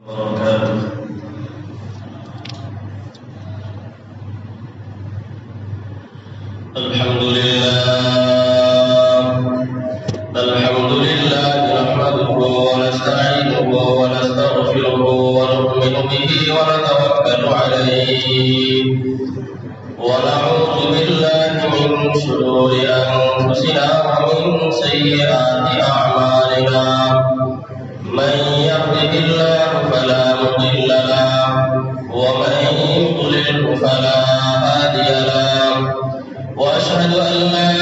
وبركاته. الحمد لله نحمده ونستعينه ونستغفره ونؤمن به ونتوكل عليه ونعوذ بالله من شرور أنفسنا ومن سيئات أعمالنا من يهده الله فلا مضل له ومن يضلل فلا هادي له وأشهد أن لا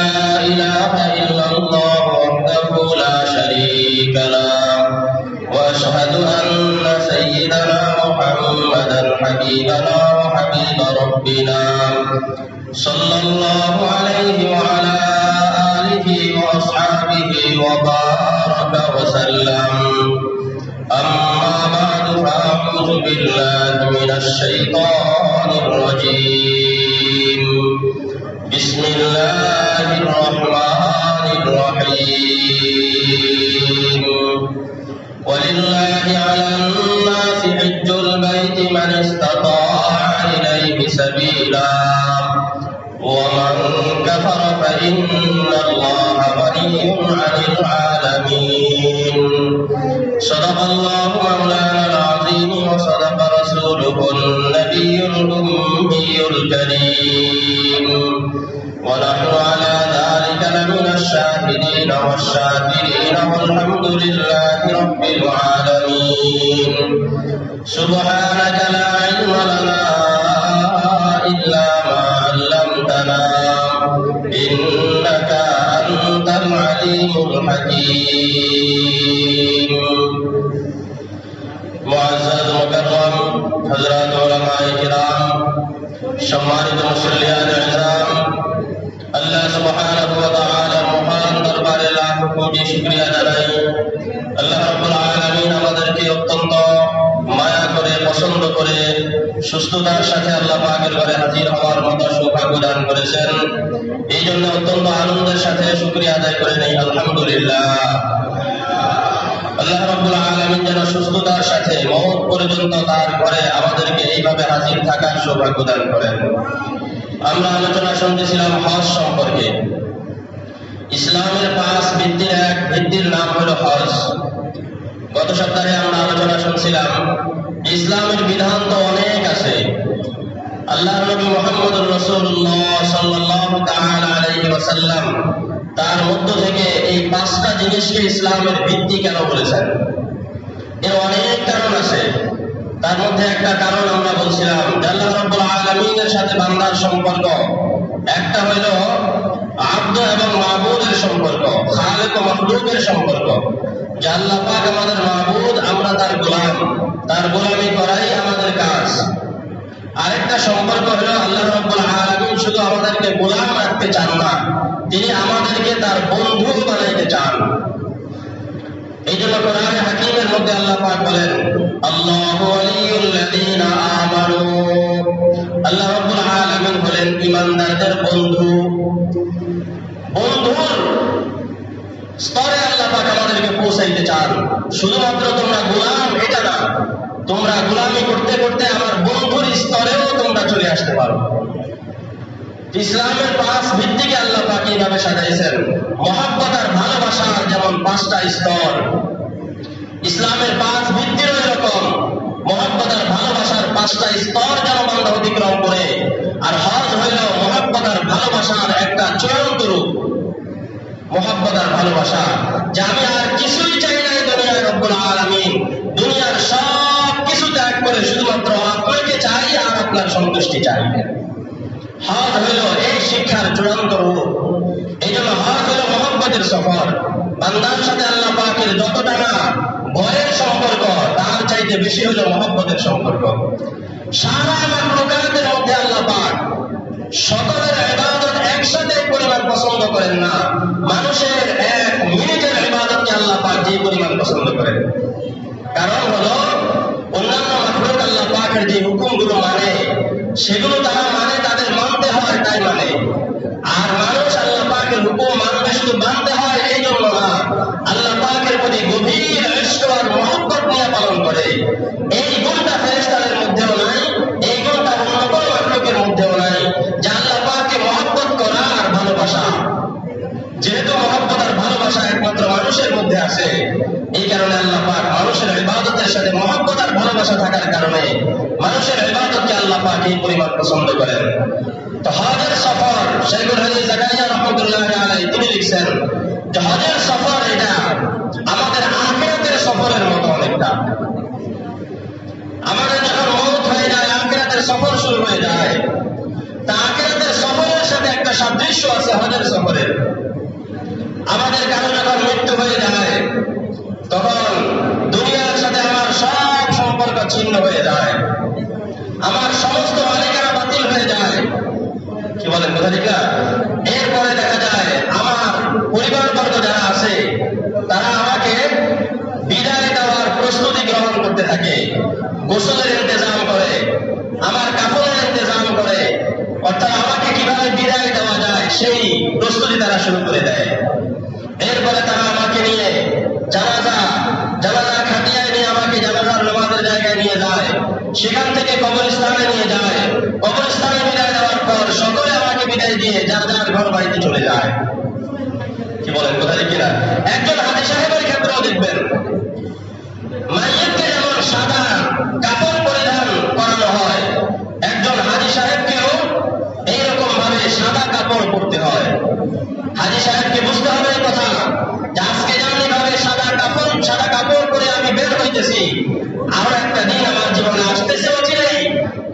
إله إلا الله وحده لا شريك له وأشهد أن سيدنا محمدا حبيبنا وحبيب ربنا صلى الله عليه وعلى آله وأصحابه وبارك وسلم. أما بعد فأعوذ بالله من الشيطان الرجيم. بسم الله الرحمن الرحيم. ولله على الناس حج البيت من استطاع إليه سبيلا ومن كفر فإن الله غني عن العالمين. صدق الله مولانا العظيم وصدق رسوله النبي الأمي الكريم ونحن على ذلك لمن الشاهدين والشاكرين والحمد لله رب العالمين. سبحانك لا علم لنا إلا ما علمتنا إنك أنت العليم الحكيم. معزز مكرم حضرات علماء کرام সম্মানিত মুসল্লিয়ান ইকরাম, আল্লাহ সুবহানাহু ওয়া তাআলার মহান দরবারে লাখ কোটি শুকরিয়া জানাই। আল্লাহ রাব্বুল আলামিন আমাদেরকে অত্যন্ত মায়া করে পছন্দ করে সুস্থতার সাথে আল্লাহ পাকের ঘরে হাজির হওয়ার মতো সৌভাগ্য দান করেছেন। এই জন্য অত্যন্ত আনন্দের সাথে শুকরিয়া আদায় করে নেই আলহামদুলিল্লাহ। আল্লাহ রাব্বুল আলামিন যেন সুস্থতার সাথে মওত পর্যন্ত তার ঘরে আমাদেরকে এইভাবে হাজির থাকার সৌভাগ্য দান করেন। আমরা আলোচনা শুনতেছিলাম হজ সম্পর্কে। ইসলামের 5 ভিত্তির এক ভিত্তির নাম হলো হজ। গত সপ্তাহে আমরা আলোচনা শুনছিলাম ইসলামের বিধান তো অনেক আছে। আল্লাহর নবী মুহাম্মদুর রাসূলুল্লাহ সাল্লাল্লাহু তাআলা আলাইহি ওয়াসাল্লাম তার মধ্য থেকে এই 5টা জিনিসকে ইসলামের ভিত্তি কেন বলেছেন? এর অনেক কারণ আছে। তার মধ্যে একটা কারণ আমরা বলছিলাম যে আল্লাহ রাব্বুল আলামিনের সাথে বান্দার সম্পর্ক। একটা হলো আব্দ এবং মাবুদের সম্পর্ক, খালিক ও মাখলুকের সম্পর্ক। যে আল্লাহ পাক আমাদের মাবুদ, আমরা তার গোলাম, তার গোলামি করাই আমাদের কাজ। আরেকটা সম্পর্ক হলো আল্লাহ রাব্বুল আলামিন শুধু আমাদেরকে গোলাম রাখতে চান না, তিনি আমাদেরকে তার বন্ধু বানাইতে চান। এই জন্য কোরআনে হাকিমের মধ্যে আল্লাহ পাক বলেন আল্লাহু ওয়ালিয়ুল্লাযীনা আমানু, আল্লাহ রাব্বুল আলামিন বলেন ঈমানদারদের বন্ধু। বন্ধুর স্তরে আল্লাহ পাক আমাদেরকে পৌঁছাইতে চান। শুধুমাত্র তোমরা গোলাম এটা না, তোমরা গোলামি করতে করতে আমার বন্ধুর স্তরেও তোমরা চলে আসতে পারো। ইসলামের 5 ভিত্তিকে আল্লাহ পাক এইভাবে সাজাইছেন। মহব্বত আর ভালোবাসার যেমন 5টা স্তর, ইসলামের 5 ভিত্তিরও এরকম মহব্বত আর ভালোবাসার 5টা স্তর যেন বান্দা অতিক্রম করে। আর হজ হইল মহব্বত আর ভালোবাসার একটা চূড়ান্ত রূপ। মহব্বত আর ভালোবাসা যে আমি আর কিছুই চাই না দুনিয়ায়, রব্বুল আলামিন দুনিয়ার সব কিছু ত্যাগ করে শুধুমাত্র আপনাকে চাই আর আপনার সন্তুষ্টি চাই। হজ হইল এই শিক্ষার চূড়ান্ত রূপ। এই জন্য হজ হইল মহব্বতের সফর। বান্দার সাথে আল্লাহ পাকের যতটা না ভয়ের সম্পর্ক, তার চাইতে বেশি হলো মহব্বতের সম্পর্ক। সারা মাখলুকাতের মধ্যে আল্লাহ পাক সকলের ইবাদত একসাথে পরিমাণ পছন্দ করেন না। মানুষের 1 মিনিটের ইবাদতকে আল্লাহ পাক যে পরিমাণ পছন্দ করেন। কারণ হলো অন্যান্য মাখলুক আল্লাহ পাকের যে হুকুমগুলো মানে সেগুলো তারা মানে তাদের মানতে হয় তাই মানে। আর মানুষ আল্লাহ পাকের হুকুম মানবে শুধু মানতে হয় এই জন্য না, আল্লাহ পাকের প্রতি গভীর ইশক আর মহব্বত নিয়ে পালন করে। এই গুণটা ফেরেশতাদের মধ্যেও নাই, এই গুণটা অন্য কোনো মাখলুকের মধ্যেও নাই, যে আল্লাহ পাককে মহব্বত করা আর ভালোবাসা। যেহেতু মহব্বত আর ভালোবাসা একমাত্র মানুষের মধ্যে আছে, এই কারণে আল্লাহ পাক মানুষের ইবাদতের সাথে মহব্বত আর ভালোবাসা থাকার কারণে মানুষের ইবাদতকে আল্লাহ পাক এই পরিমাণ পছন্দ করেন। তো হজের সফর, শাইখুল হাদিস জাকারিয়া রাহমাতুল্লাহি আলাইহি তিনি লিখছেন যে হজের সফর এটা আমাদের আখিরাতের সফরের মতো অনেকটা। আমাদের যখন মওত হয়ে যায়, আখিরাতের সফর শুরু হয়ে যায়, তা আখিরাতের সফরের সাথে একটা সাদৃশ্য আছে হজের সফরের। আমাদের কারো যখন মৃত্যু হয়ে যায়, তখন দুনিয়ার সাথে আমার সব সম্পর্ক ছিন্ন হয়ে যায়, আমার সমস্ত মালিকানা বাতিল হয়ে যায়। কি বলেন কথা ঠিক না? এরপরে দেখা যায় আমার পরিবারবর্গ যারা আছে তারা আমাকে বিদায় দেওয়ার প্রস্তুতি গ্রহণ করতে থাকে, গোসলের ইন্তজাম করে, আমার কাপড়ের ইন্তজাম করে, অর্থাৎ আমাকে কিভাবে বিদায় দেওয়া যায় সেই প্রস্তুতি তারা শুরু করে দেয়। এরপরে তারা আমাকে নিয়ে জানাজার খাটিয়ায় নিয়ে আমাকে জানাজার নামাজের জায়গায় নিয়ে যায়, সেখান থেকে কবরস্থানে নিয়ে যায়। কবরস্থানে বিদায় দেওয়ার পর সকলে আমাকে বিদায় দিয়ে যার যার ঘর বাড়িতে চলে যায়। কি বলেন কথা ঠিক কিনা? একজন হাজী সাহেবের ক্ষেত্রেও দেখবেন মাইয়িতকে যেমন সাদা কাপড় পরিধান করানো হয়, একজন হাজী সাহেবকেও এইরকম ভাবে সাদা কাপড় পরতে হয়। হাজী সাহেবকে বুঝতে হবে এই কথা যে আজকে যেমনি ভাবে সাদা কাপড় পরে আমি বের হইতেছি, আরো একটা দিন আমার জীবনে আসতেছে অচিরেই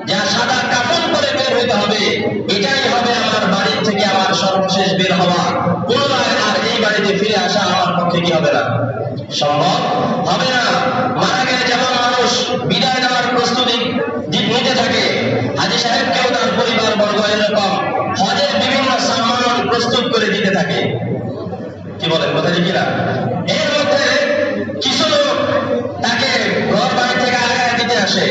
যা সাদা কাপড় পরে বের হইতে হবে। এটাই হবে আমার বাড়ি থেকে আমার সর্বশেষ বের হওয়া। পুনরায় আর এই বাড়িতে ফিরে আসা আমার পক্ষে কি হবে না, সম্ভব হবে না। মারা গেলে যেমন মানুষ বিদায় দেওয়ার প্রস্তুতি নিতে থাকে, হাজী সাহেবকেও তার পরিবার বর্গ এরকম হজের বিভিন্ন সামান প্রস্তুত করে দিতে থাকে। কি বলেন কথা ঠিক কিনা? এর মধ্যে কিছু লোক তাকে ঘর বাড়ি থেকে আগায় দিতে আসে,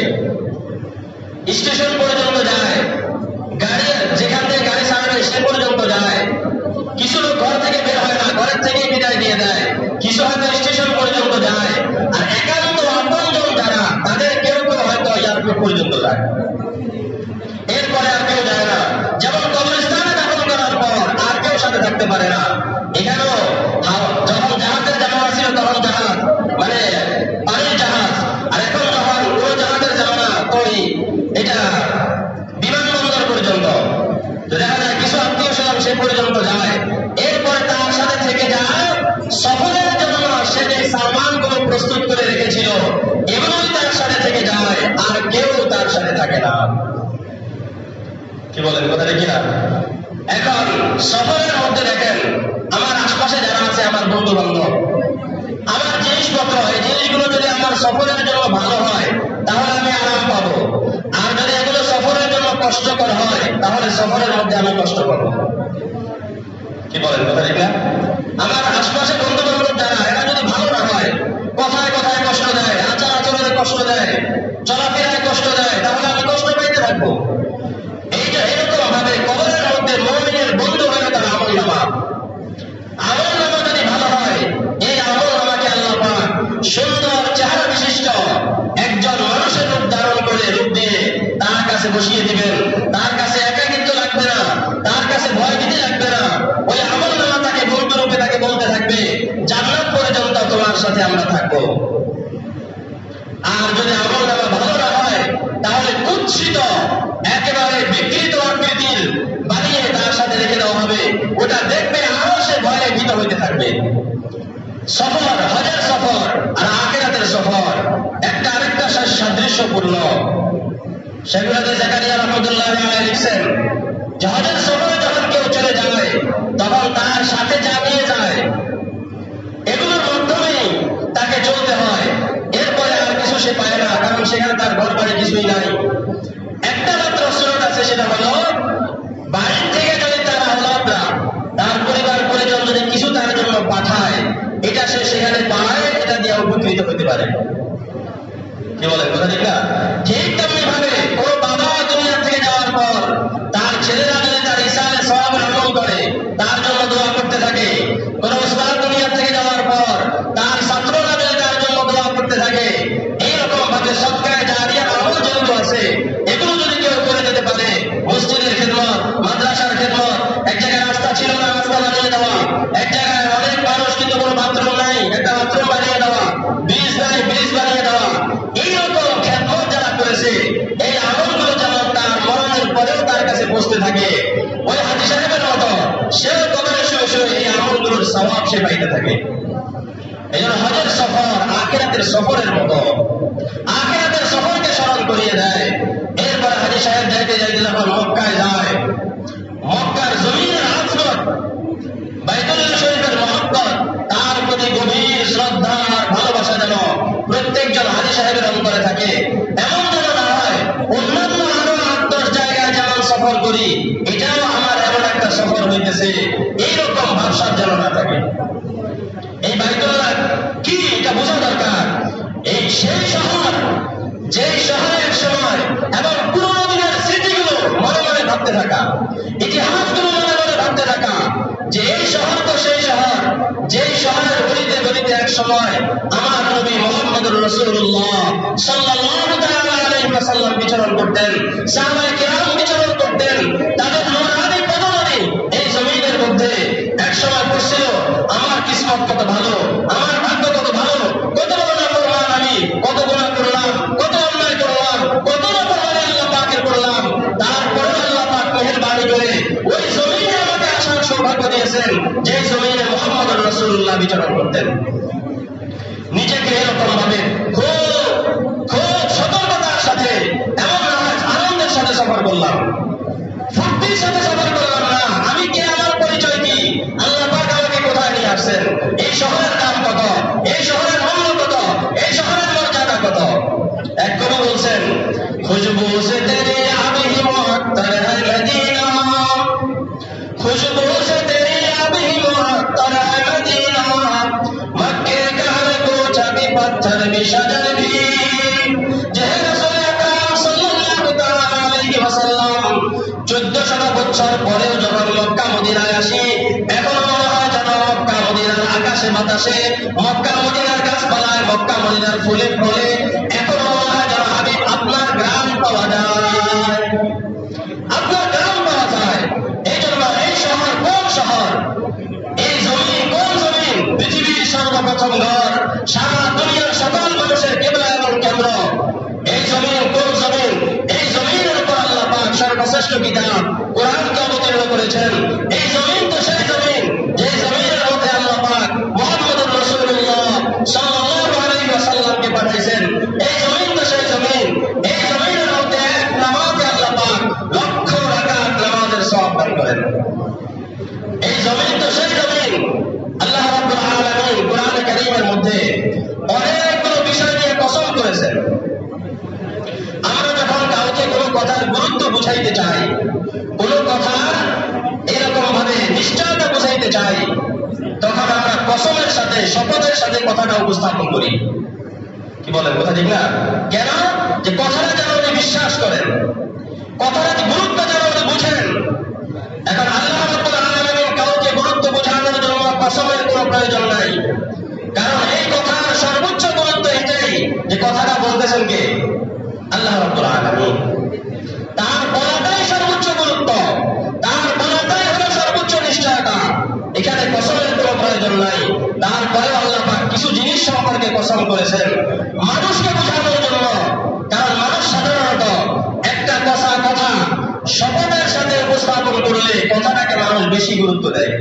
স্টেশন পর্যন্ত যায়, যেখান থেকে গাড়ি ছাড়বে সে পর্যন্ত যায়। কিছু লোক ঘর থেকে বের হয় না, ঘরের থেকেই বিদায় দিয়ে দেয়। কিছু হয়তো স্টেশন পর্যন্ত যায়, আর একান্ত আপনজন যারা তাদের কেউ কেউ হয়তো এয়ারপোর্ট পর্যন্ত যায়, এরপরে আর কেউ যায় না। যেমন কবরস্থানে দাফন করার পর আর কেউ সাথে থাকতে পারে না। এখানেও যখন জাহাজের জামানা ছিল তখন জাহাজ মানে পানির জাহাজ, আর এখন যখন উড়োজাহাজের জামানা, তো এটা বিমানবন্দর পর্যন্ত দেখা যায় কিছু আত্মীয় স্বজন সে পর্যন্ত যায়। এরপরে তার সাথে থেকে যায় সফরের জন্য সে যে সামানগুলো প্রস্তুত করে রেখেছিল এগুলোই তার সাথে থেকে যায়, আর কেউ তার সাথে থাকে না। কি বলেন কথা দেখি না? এখন সফরের মধ্যে দেখেন আমার আশপাশে যারা আছে, আমার বন্ধু বান্ধব, আমার জিনিসপত্র, এই জিনিসগুলো যদি আমার সফরের জন্য ভালো হয় তাহলে আমি আরাম পাবো, আর যদি এগুলো সফরের জন্য কষ্টকর হয় তাহলে সফরের মধ্যে আমি কষ্ট পাবো। কি বলেন কথা ঠিক না? আমার আশপাশে বন্ধু বান্ধব যারা, এরা যদি ভালো না হয়, কথায় কথায় কষ্ট দেয়, আচার আচরণে কষ্ট দেয়, চলাফেরায় কষ্ট দেয়, তাহলে আমি কষ্ট পাইতে থাকবো। এরকম ভাবে কবরের মধ্যে মুমিনের বন্ধু হয়ে তার আমলনামা যদি ভালো হয়, এই আমলনামাকে আল্লাহ পাক সুন্দর চেহারা বিশিষ্ট একজন মানুষের রূপ ধারণ করে রূপ দিয়ে তার কাছে বসিয়ে দিবেন। তার কাছে একাকিত্ব লাগবে না, তার কাছে ভয় ভীতি লাগবে না। ওই আমলনামা তাকে বন্ধু রূপে তাকে বলতে থাকবে জান্নাত পর্যন্ত তোমার সাথে আমরা থাকবো। আর যদি আমলনামা ভালো না হয় তাহলে কুৎসিত একেবারে বিকৃত আকৃতির বানিয়ে তার সাথে রেখে দেওয়া হবে, ওটা দেখবে আরো সে ভয়ে ভীত হইতে থাকবে। সফর, হজের সফর আর আখিরাতের সফর একটা আরেকটা সাদৃশ্যপূর্ণ। শাইখুল হাদিস জাকারিয়া রাহমাতুল্লাহি আলাইহি লিখছেন যে হজের সফরে যখন কেউ চলে যায় তখন তার সাথে যা নিয়ে যায় এগুলোর মাধ্যমেই তাকে চলতে হয়, এরপরে আর কিছু সে পায় না, কারণ সেখানে তার ঘর বাড়ি কিছুই নাই। একটা মাত্র সুরত আছে, সেটা হলো বাড়ির থেকে যদি তার আওলাদরা, তার পরিবার পরিজন যদি কিছু তার জন্য পাঠায়, এটা সে সেখানে পায়, এটা দিয়ে উপকৃত হতে পারে। কি বলেন কথা ঠিক না? ঠিক তেমনি ভাবে কোন বাবা দুনিয়া থেকে যাওয়ার পর তার ছেলেরা যদি তার ইসালে সওয়াবের আমল করে তার জন্য দোয়া করতে থাকে, কোন উস্তাদ দুনিয়া থেকে যাওয়ার পর তার ছাত্ররা যদি তার জন্য দোয়া করতে থাকে, এইরকম ভাবে সে পাইতে থাকে। এই জন্য হজের সফর আখিরাতের সফরের মতো, আখিরাতের সফরকে স্মরণ করিয়ে দেয়। এরপরে হাজী সাহেব যাইতে যাইতে যখন মক্কায় যায়, মক্কার জমিনের আজমত, বাইতুল্লাহ শরীফের মহব্বত, তার প্রতি গভীর শ্রদ্ধা আর ভালোবাসা যেন প্রত্যেকজন হাজী সাহেবের অন্তরে থাকে। এমন যেন না হয় অন্যান্য আরো ৮-১০ জায়গায় যেমন সফর করি, এটাও আমার এমন একটা সফর হইতেছে, এইরকম ভাবসাব যেন না থাকে। এই বাইতুল্লাহ কি এটা বোঝা দরকার। এই সেই শহর, যেই শহরে এক সময় এবং পুরোনো দিনের স্মৃতিগুলো মনে মনে ভাবতে থাকা, ইতিহাসগুলো মনে মনে ভাবতে থাকা, যে এই শহর তো সেই শহর, যেই শহরের গলিতে গলিতে এক সময় আমার নবী মুহাম্মদুর রাসূলুল্লাহ সাল্লাল্লাহু তাআলা আলাইহি ওয়াসাল্লাম বিচরণ করতেন, সাহাবায়ে কেরাম বিচরণ করতেন, তাদের নুরানি পদধূলি এই জমিনের মধ্যে এক সময় পড়ছিল। আমার কিসমত কত ভালো, আমার ভাগ্য কত ভালো, কত বড় নাফরমান আমি, কত গুনাহ করলাম, কত অন্যায় করলাম, কত নাফরমানি আল্লাহ পাকের করলাম, তারপরে আল্লাহ পাক মেহেরবানি করে ওই জমিনে আমাকে আসার সৌভাগ্য দিয়েছেন, যে জমিনে মুহাম্মদুর রাসূলুল্লাহ বিচরণ করতেন। নিজেকে এরকম ভাবে খুব সতর্কতার সাথে, এমন না আনন্দের সাথে সফর করলাম, ফুর্তির সাথে সফর করলাম না। আমি কে, আমার পরিচয় কি, আল্লাহ পাক আমাকে কোথায় নিয়ে আসছেন, এই শহরের দাম কত, এই শহরের মূল্য কত, এই শহরের মর্যাদা কত। এক কবি বলছেন, খুশবু সে তেরি আবিহি মুআত্তার হ্যায় মদিনা, খুশবু সে তেরি আবিহি মুআত্তার হ্যায় মদিনা, মক্কে কা হর কোচা ভি পত্থর ভি শজর ভি, যে রাসূল আকরাম সাল্লাল্লাহু তাআলা আলাইহি ওয়াসাল্লাম 1400 বছর পরেও যখন মক্কা মদিনায় আসি, এখনো মনে হয় যেন মক্কা মদিনার আকাশে বাতাসে, মক্কা মদিনার গাছপালায়, মক্কা মদিনার ফুলে ফলে এখনো মনে হয় যেন হাবিব আপনার গ্রাম পাওয়া যায়, আপনার গ্রাম পাওয়া যায়। এই জন্য এই শহর কোন শহর, এই জমিন কোন জমিন, পৃথিবীর সর্বপ্রথম ঘর, সারা দুনিয়ার সকল মানুষের কিবলা এবং কেন্দ্র। এই জমিন কোন জমিন, এই জমিনের উপর আল্লাহ পাক সর্বশ্রেষ্ঠ কিতাব কোরআনকে অবতীর্ণ করেছেন। এই জমিন তো সেই জমিন, যে জমিনের মধ্যে আল্লাহ পাক মুহাম্মদুর রাসূলুল্লাহ সাল্লাল্লাহু আলাইহি ওয়াসাল্লামকে পাঠাইছেন। এই জমিন তো সেই জমিন, এই জমিনের মধ্যে এক নামাজে আল্লাহ পাক লক্ষ রাকাত নামাজের সওয়াব দান করেন। এই জমিন তো সেই জমিন। আল্লাহ রাব্বুল আলামিন কোরআনে কারীমের মধ্যে অনেকগুলো বিষয় নিয়ে কসম করেছেন। আমরা যখন কাউকে কোনো কথার গুরুত্ব বুঝাইতে চাই, কোনো কথার এরকম ভাবে নিশ্চয়তা বুঝাইতে চাই, তখন আমরা কসমের সাথে, শপথের সাথে কথাটা উপস্থাপন করি। কি বলেন, কথা ঠিক না? কেন? যে কথাটা যেন উনি বিশ্বাস করেন, কথাটা গুরুত্ব যেন উনি বুঝেন। এখন আল্লাহ রাব্বুল আলামিন কাউকে গুরুত্ব বোঝানোর জন্য কসমের কোনো প্রয়োজন নাই, কারণ এই কথার সর্বোচ্চ গুরুত্ব এটাই যে কথাটা বলতেছেন কে? আল্লাহ রাব্বুল আলামিন। তার বলাটাই সর্বোচ্চ গুরুত্ব, তার বলাটাই হলো সর্বোচ্চ নিশ্চয়তা। এখানে কসমের কোনো প্রয়োজন নাই। তারপরে আল্লাহ পাক কিছু জিনিস সম্পর্কে কসম করেছেন মানুষকে বোঝানোর জন্য, কারণ মানুষ সাধারণত একটা কথা শপথের সাথে উপস্থাপন করলে কথাটাকে মানুষ বেশি গুরুত্ব দেয়।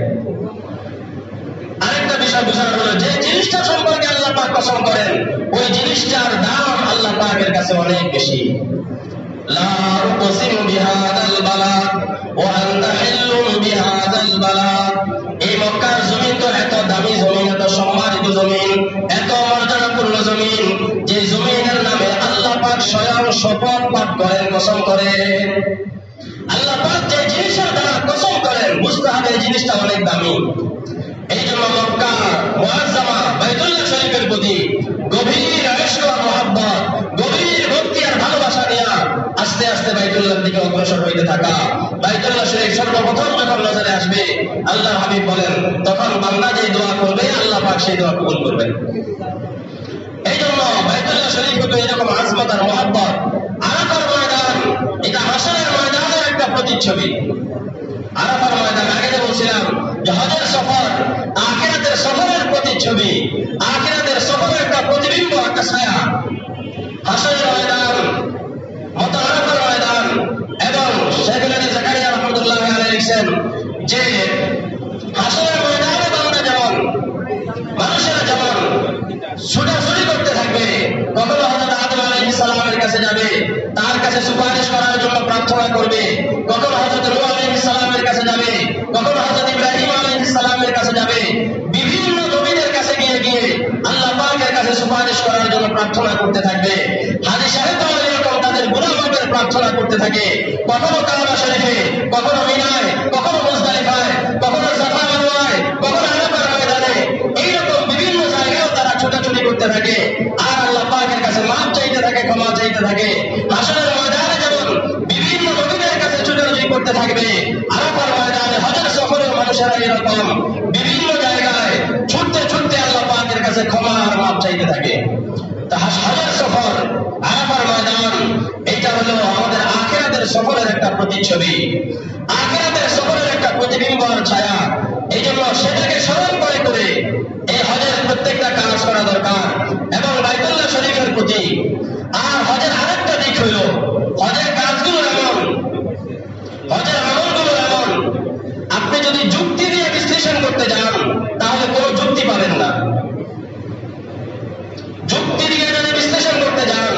আরেকটা বিষয় বোঝানো হলো, যে জিনিসটা সম্পর্কে আল্লাহ পাক কসম করেন, ওই জিনিসটার দাম আল্লাহ পাকের কাছে অনেক বেশি। লা উকসিমু বিহাদাল বালাদ ওয়া আনতা হিল্লুম বিহাদাল বালাদ। এই মক্কার জমিন তো এত দামি জমিন, এত সম্মানিত জমিন, এত মর্যাদাপূর্ণ জমিন, যে জমিনের নামে আল্লাহ পাক স্বয়ং শপথ পাঠ করেন, কসম করেন। আল্লাহ পাক যে জিনিসের দ্বারা কসম করেন, বুঝতে হবে এই জিনিসটা অনেক দামি। এই জন্য মক্কা মুআজ্জামা বাইতুল্লাহ শরীফের প্রতি গভীর ইশক ও মহব্বত, গভীর ভক্তি আর ভালোবাসা নিয়ে আস্তে আস্তে বাইতুল্লাহর দিকে অগ্রসর হইতে থাকা। বাইতুল্লাহ শরীফ সর্বপ্রথম যখন নজরে আসবে, আল্লাহর হাবিব বলেন, তখন বান্দা যে দোয়া করবে আল্লাহ পাক সেই দোয়া কবুল করবেন। এই জন্য বাইতুল্লাহ শরীফ হলো এরকম আজমত আর মহব্বত। আরাফার ময়দান, এটা হাশরের ময়দানের একটা প্রতিচ্ছবি। আরাফার ময়দান, আগে যে বলছিলাম যে হজের সফর আখিরাতের সফরের প্রতিচ্ছবি, আখিরাতের সফরের একটা প্রতিবিম্ব, একটা ছায়া। হাশরের ময়দান মতো আরাফার ময়দান। এবং শেখ জাকারিয়া রাহমাতুল্লাহি আলাইহি লিখছেন যে হাশরের ময়দানে বান্দা যেমন ছোটাছুটি করতে থাকবে। কখনো হযরত আদম আলাইহিস সালামের কাছে যাবে, তার কাছে সুপারিশ করার জন্য প্রার্থনা করবে। কখনো হযরত নূহ আলাইহিস সালামের কাছে যাবে, কখনো হযরত ইব্রাহিম আলাইহিস সালামের কাছে যাবে। বিভিন্ন নবীদের কাছে গিয়ে গিয়ে আল্লাহ পাকের কাছে সুপারিশ করার জন্য প্রার্থনা করতে থাকবে। হাজী সাহেব এরকম তাদের গুনাহ মাফের প্রার্থনা করতে থাকে। কখনো কাবা শরীফে, কখনো মিনায়, কখনো মুজদালিফায়, কখনো সাফা মারওয়ায়, কখনো আরাফার ময়দানে, এইরকম বিভিন্ন জায়গায় তারা ছোটাছুটি করতে থাকে আর আল্লাহ পাকের কাছে মাফ চাইতে থাকে, ক্ষমা চাইতে থাকে। হাশরের ময়দানে যেমন বিভিন্ন নবীদের কাছে ছোটাছুটি করতে থাকবে, আরাফার ময়দানে হজের সফরের মানুষেরা এরকম বিভিন্ন জায়গায় ছুটতে ছুটতে আল্লাহ পাকের কাছে ক্ষমা আর মাফ চাইতে থাকে। হজের সফর, আরাফার ময়দান, এটা হলো আমাদের আখিরাতের সফরের একটা প্রতিচ্ছবি, আখিরাতের সফরের একটা প্রতিবিম্ব আর ছায়া। এই জন্য সেটাকে স্মরণ করে করে এই হজের প্রত্যেকটা কাজ করা দরকার এবং বাইতুল্লাহ শরীফের প্রতি। আর হজের আরেকটা দিক হইল, হজের কাজগুলো এমন, হজের আমলগুলো এমন, আপনি যদি যুক্তি দিয়ে বিশ্লেষণ করতে যান তাহলে কোনো যুক্তি পাবেন না। যুক্তি দিয়ে যদি বিশ্লেষণ করতে যান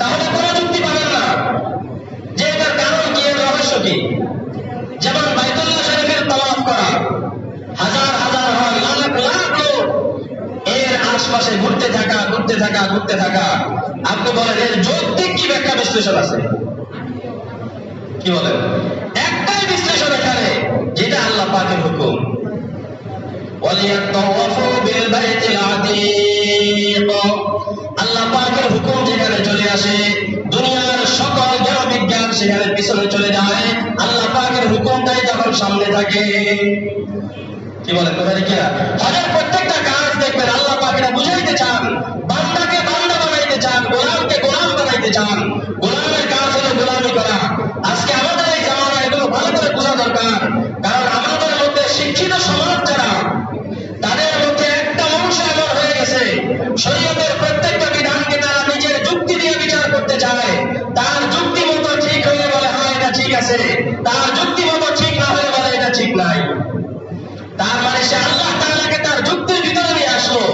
তাহলে কোনো যুক্তি পাবেন না যে এটার কারণ কি, এর রহস্য কি। যেমন বাইতুল্লাহ শরীফের তাওয়াফ করা, হাজার হাজার লাখ লাখ লোক এর আশপাশে ঘুরতে থাকা ঘুরতে থাকা ঘুরতে থাকা, আপনি বলেন এর যৌক্তিক কি ব্যাখ্যা বিশ্লেষণ আছে? কি বলেন? একটাই বিশ্লেষণ এখানে, যেটা আল্লাহ পাকের হুকুম, আল্লাহ পাকের হুকুম যেখানে চলে আসে দুনিয়ার সকল জ্ঞান বিজ্ঞান সেখানে পিছনে চলে যায়, আল্লাহ পাকের হুকুমটাই যখন সামনে থাকে। কি বলে কোথায় কিনা? হজের প্রত্যেকটা কাজ দেখবেন আল্লাহ পাকেরা বুঝাইতে চান, বান্দাকে বান্দা বানাইতে চান, গোলামকে গোলাম বানাইতে চান। গোলামের কাজ হলো গোলামি করা। আজকে আমাদের এই জামানা এগুলো ভালো করে বোঝা দরকার, কারণ আমাদের মধ্যে শিক্ষিত সমাজ যারা, তাদের মধ্যে একটা অংশ এমন হয়ে গেছে শরীয়তের প্রত্যেকটা বিধানকে তারা নিজের যুক্তি দিয়ে বিচার করতে চায়। তার যুক্তি মতো ঠিক হলে বলে হ্যাঁ এটা ঠিক আছে, তার যুক্তি মতো ঠিক না হলে বলে এটা ঠিক নাই। তার মানে সে আল্লাহ তাআলাকে তার যুক্তির ভিতরে নিয়ে আসলো।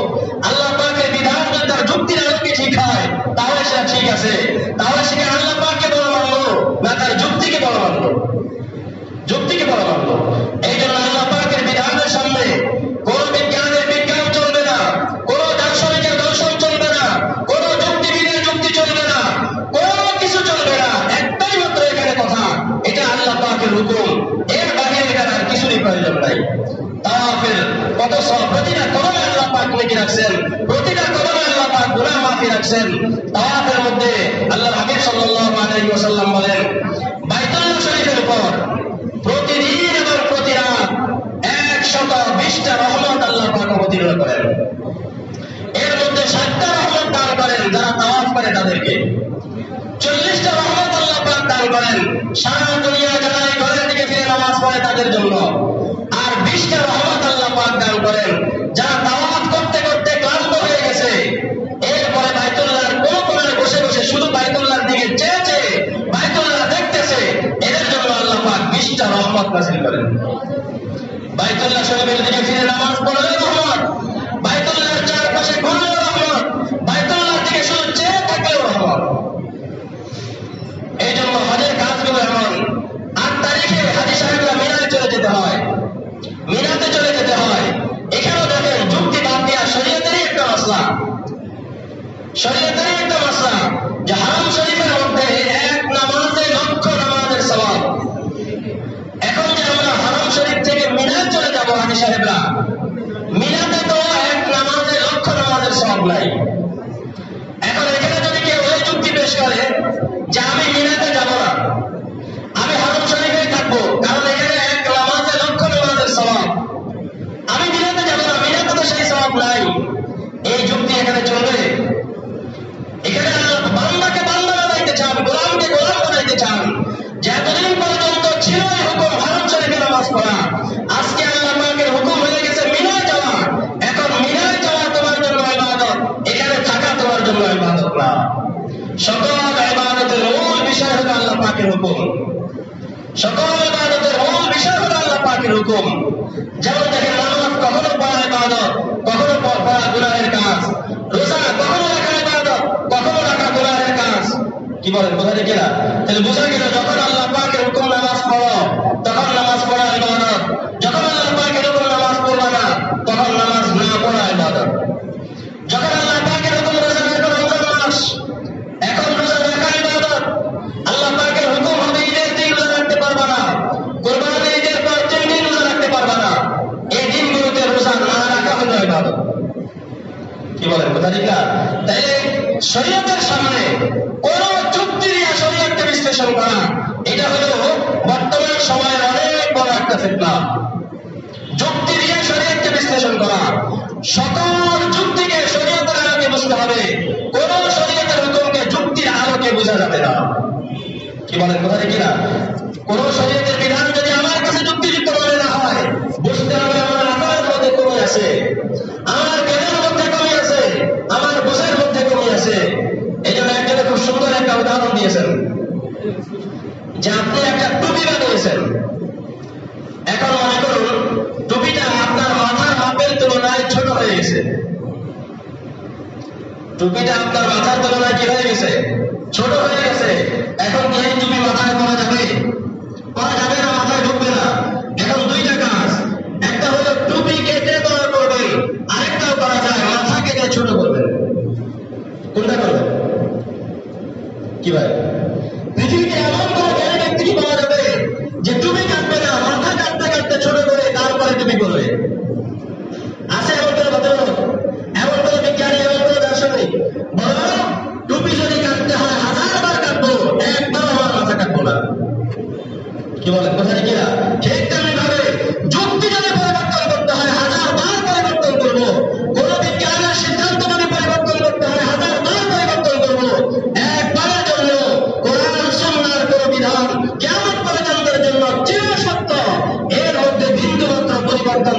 আল্লাহ পাকের বিধান যদি তার যুক্তির আলোকে ঠিক হয় তাহলে সেটা ঠিক আছে, তাহলে সে আল্লাহ পাককে বড় মানলো না তার যুক্তিকে বড় মানলো? যুক্তিকে বড় মানলো। এই জন্য আল্লাহ পাকের বিধানের সামনে কোন বিজ্ঞানের বিজ্ঞান চলবে না, কোন দার্শনিকের দর্শন চলবে না, কোন যুক্তিবিদের যুক্তি চলবে না, কোন কিছু চলবে না। একটাই মাত্র এখানে কথা, এটা আল্লাহ পাকের হুকুম, এর বাইরে এখানে আর কিছুরই প্রয়োজন নাই। তাওয়াফের কত সব, প্রতিটা কদমে আল্লাহ পাক নেকি রাখছেন, প্রতিটা কদমে আল্লাহ পাক গুনাহ মাফি রাখছেন। তাওয়াফের মধ্যে আল্লাহর হাবিব সাল্লাল্লাহু আলাইহি ওয়াসাল্লাম বলেন, বাইতুল্লাহ শরীফের উপর প্রতিদিন এবং প্রতি রাত 120টা রহমত আল্লাহ পাক অবতীর্ণ করেন। এর মধ্যে 7টা রহমত দান করেন যারা তাওয়াফ করে তাদেরকে, 40টা রহমত আল্লাহ পাক দান করেন সারা দুনিয়া যারা এই ঘরের দিকে ফিরে নামাজ পড়ে তাদের জন্য। আর 20টা রহমত আল্লাহ পাক দান করেন যারা তাওয়াফ করতে করতে ক্লান্ত হয়ে গেছে, এরপরে বাইতুল্লাহর কোন কোণায় বসে বসে শুধু বাইতুল্লাহর দিকে চেয়ে চেয়ে বাইতুল্লাহ দেখতেছে, এদের জন্য আল্লাহ পাক 20টা রহমত নাযিল করেন। বাইতুল্লাহ শরীফের দিকে ফিরে নামাজ পড়লে রহমত, বাইতুল্লাহর চারপাশে ঘুরলেও রহমত, বাইতুল্লাহর দিকে শুধু চেয়ে থাকলেও রহমত। এই জন্য হজের কাজগুলো এমন। 8 তারিখে হাজী সাহেবরা মিনায় চলে যেতে হয়, মিনাতে চলে যেতে হয়। এখানেও দেখেন যুক্তি বাদ দিয়া শরীয়তেরই একটা মাসলা, শরীয়তেরই একটা মাসলা যে হারাম শরীফের মধ্যে এক নামাজে লক্ষ নামাজের সওয়াব। এখন যে আমরা হারাম শরীফ থেকে মিনায় চলে যাবো হাজী সাহেবরা, মিনাতে তো এক নামাজে লক্ষ নামাজের সওয়াব নাই। এখন এখানে যদি কেউ ওই যুক্তি পেশ করে যে আমি মিনাতে যাব না, আমি হারাম শরীফেই থাকবো, কারণ এখানে এক নামাজে লক্ষ নামাজের সওয়াব, আমি মিনাতে যাব না, মিনাতে তো সেই সওয়াব নাই, এই যুক্তি এখানে চলবে? এখানে বান্দাকে বান্দা বানাইতে চান, গোলামকে গোলাম বানাইতে চান। যে এতদিন পর্যন্ত ছিল এই হুকুম হারাম শরীফে নামাজ পড়া, আজকে আল্লাহ পাকের হুকুম হয়ে গেছে মিনায় যাওয়া। এখন মিনায় যাওয়া তোমার জন্য ইবাদত, এখানে থাকা তোমার জন্য ইবাদত না। সকল ইবাদতের মূল বিষয় হলো আল্লাহ পাকের হুকুম, সকল ইবাদতের মূল বিষয় হলো আল্লাহ পাক পাকের হুকুম। যেমন দেখেন, নামাজ কখনো পড়া ইবাদত, কখনো পড়া গুনাহের কাজ। রোজা কখনো রাখা ইবাদত, কখনো রাখা গুনাহের কাজ। কি বলেন, বোঝা যায় কিনা? তাহলে বোঝা গেল, যখন আল্লাহ পাকের হুকুম নামাজ পড়ো তখন নামাজ পড়া ইবাদত, যখন আল্লাহ পাকের হুকুম নামাজ পড়বা না তখন নামাজ না পড়া ইবাদত। যখন আল্লাহ পাকের হুকুম রোজা রাখো রমজান মাস, এখন রোজা রাখা ইবাদত। আল্লাহ পাকের হুকুম হবে ঈদের দিন রোজা রাখতে পারবা না, কুরবানির ঈদের পর 3 দিন রোজা রাখতে পারবা না, এই দিনগুলোতে রোজা না রাখা হলো ইবাদত। কি বলেন, বোঝা যায় না? তাই শরীয়তের সামনে কোন যুক্তি দিয়ে শরীয়তকে বিশ্লেষণ করা, এটা হলো বর্তমান সময়ের অনেক বড় একটা ফিতনা। যুক্তি দিয়ে শরীয়তকে বিশ্লেষণ করা, সকল যুক্তিকে শরীয়তের আলোকে বুঝতে হবে, কোন শরীয়তের হুকুমকে যুক্তির আলোকে বোঝা যাবে না। কি বলেন, বোঝা যায় কিনা? কোন শরীয়তের বিধান যদি আমার কাছে যুক্তিযুক্ত মনে না হয়, বুঝতে হবে আমার আকারের মধ্যে কমে আছে, আমার জ্ঞানের মধ্যে কমে আছে, আমার বোঝার মধ্যে কমে আছে। এই জন্য একজনে খুব সুন্দর একটা উদাহরণ দিয়েছেন, যে আপনি একটা টুপি বানিয়েছেন, এখন মনে করুন টুপিটা আপনার মাথার মাপের তুলনায় ছোট হয়ে গেছে। টুপিটা আপনার মাথার তুলনায় কি হয়ে গেছে? ছোট হয়ে গেছে। এখন কি এই টুপি মাথায় পরা যাবে? পরা যাবে না, মাথায় ঢুকবে না। এখন দুইটা কাজ, একটা হলো টুপি কেটে বড় করবেন, আরেকটাও করা যায় মাথা কেটে ছোট করবেন। কোনটা করবেন? কি ভাই, পৃথিবীতে এমন কোন জ্ঞানী ব্যক্তি কি পাওয়া যাবে যে টুপি কাটবে না, মাথা কাটতে কাটতে ছোট করে তারপরে টুপি করবে? আছে এমন কোন ভদ্রলোক, এমন কোন বিজ্ঞানী, এমন কোন দার্শনিক? বরং টুপি যদি কাটতে হয় 1000বার কাটবো, একবার আমার মাথা কাটবো না। কি বলেন, বোঝা যায় কিনা? ঠিক তেমনি ভাবে যুক্তি যদি পরিবর্তন করতে হয় 1000বার পরিবর্তন করবো, কোন বিজ্ঞানের সিদ্ধান্ত যদি পরিবর্তন করতে হয় 1000বার পরিবর্তন করবো, একবারের জন্য কোরআন সুন্নাহর কোন বিধান কিয়ামত পর্যন্তের জন্য চিরসত্য, এর মধ্যে বিন্দুমাত্র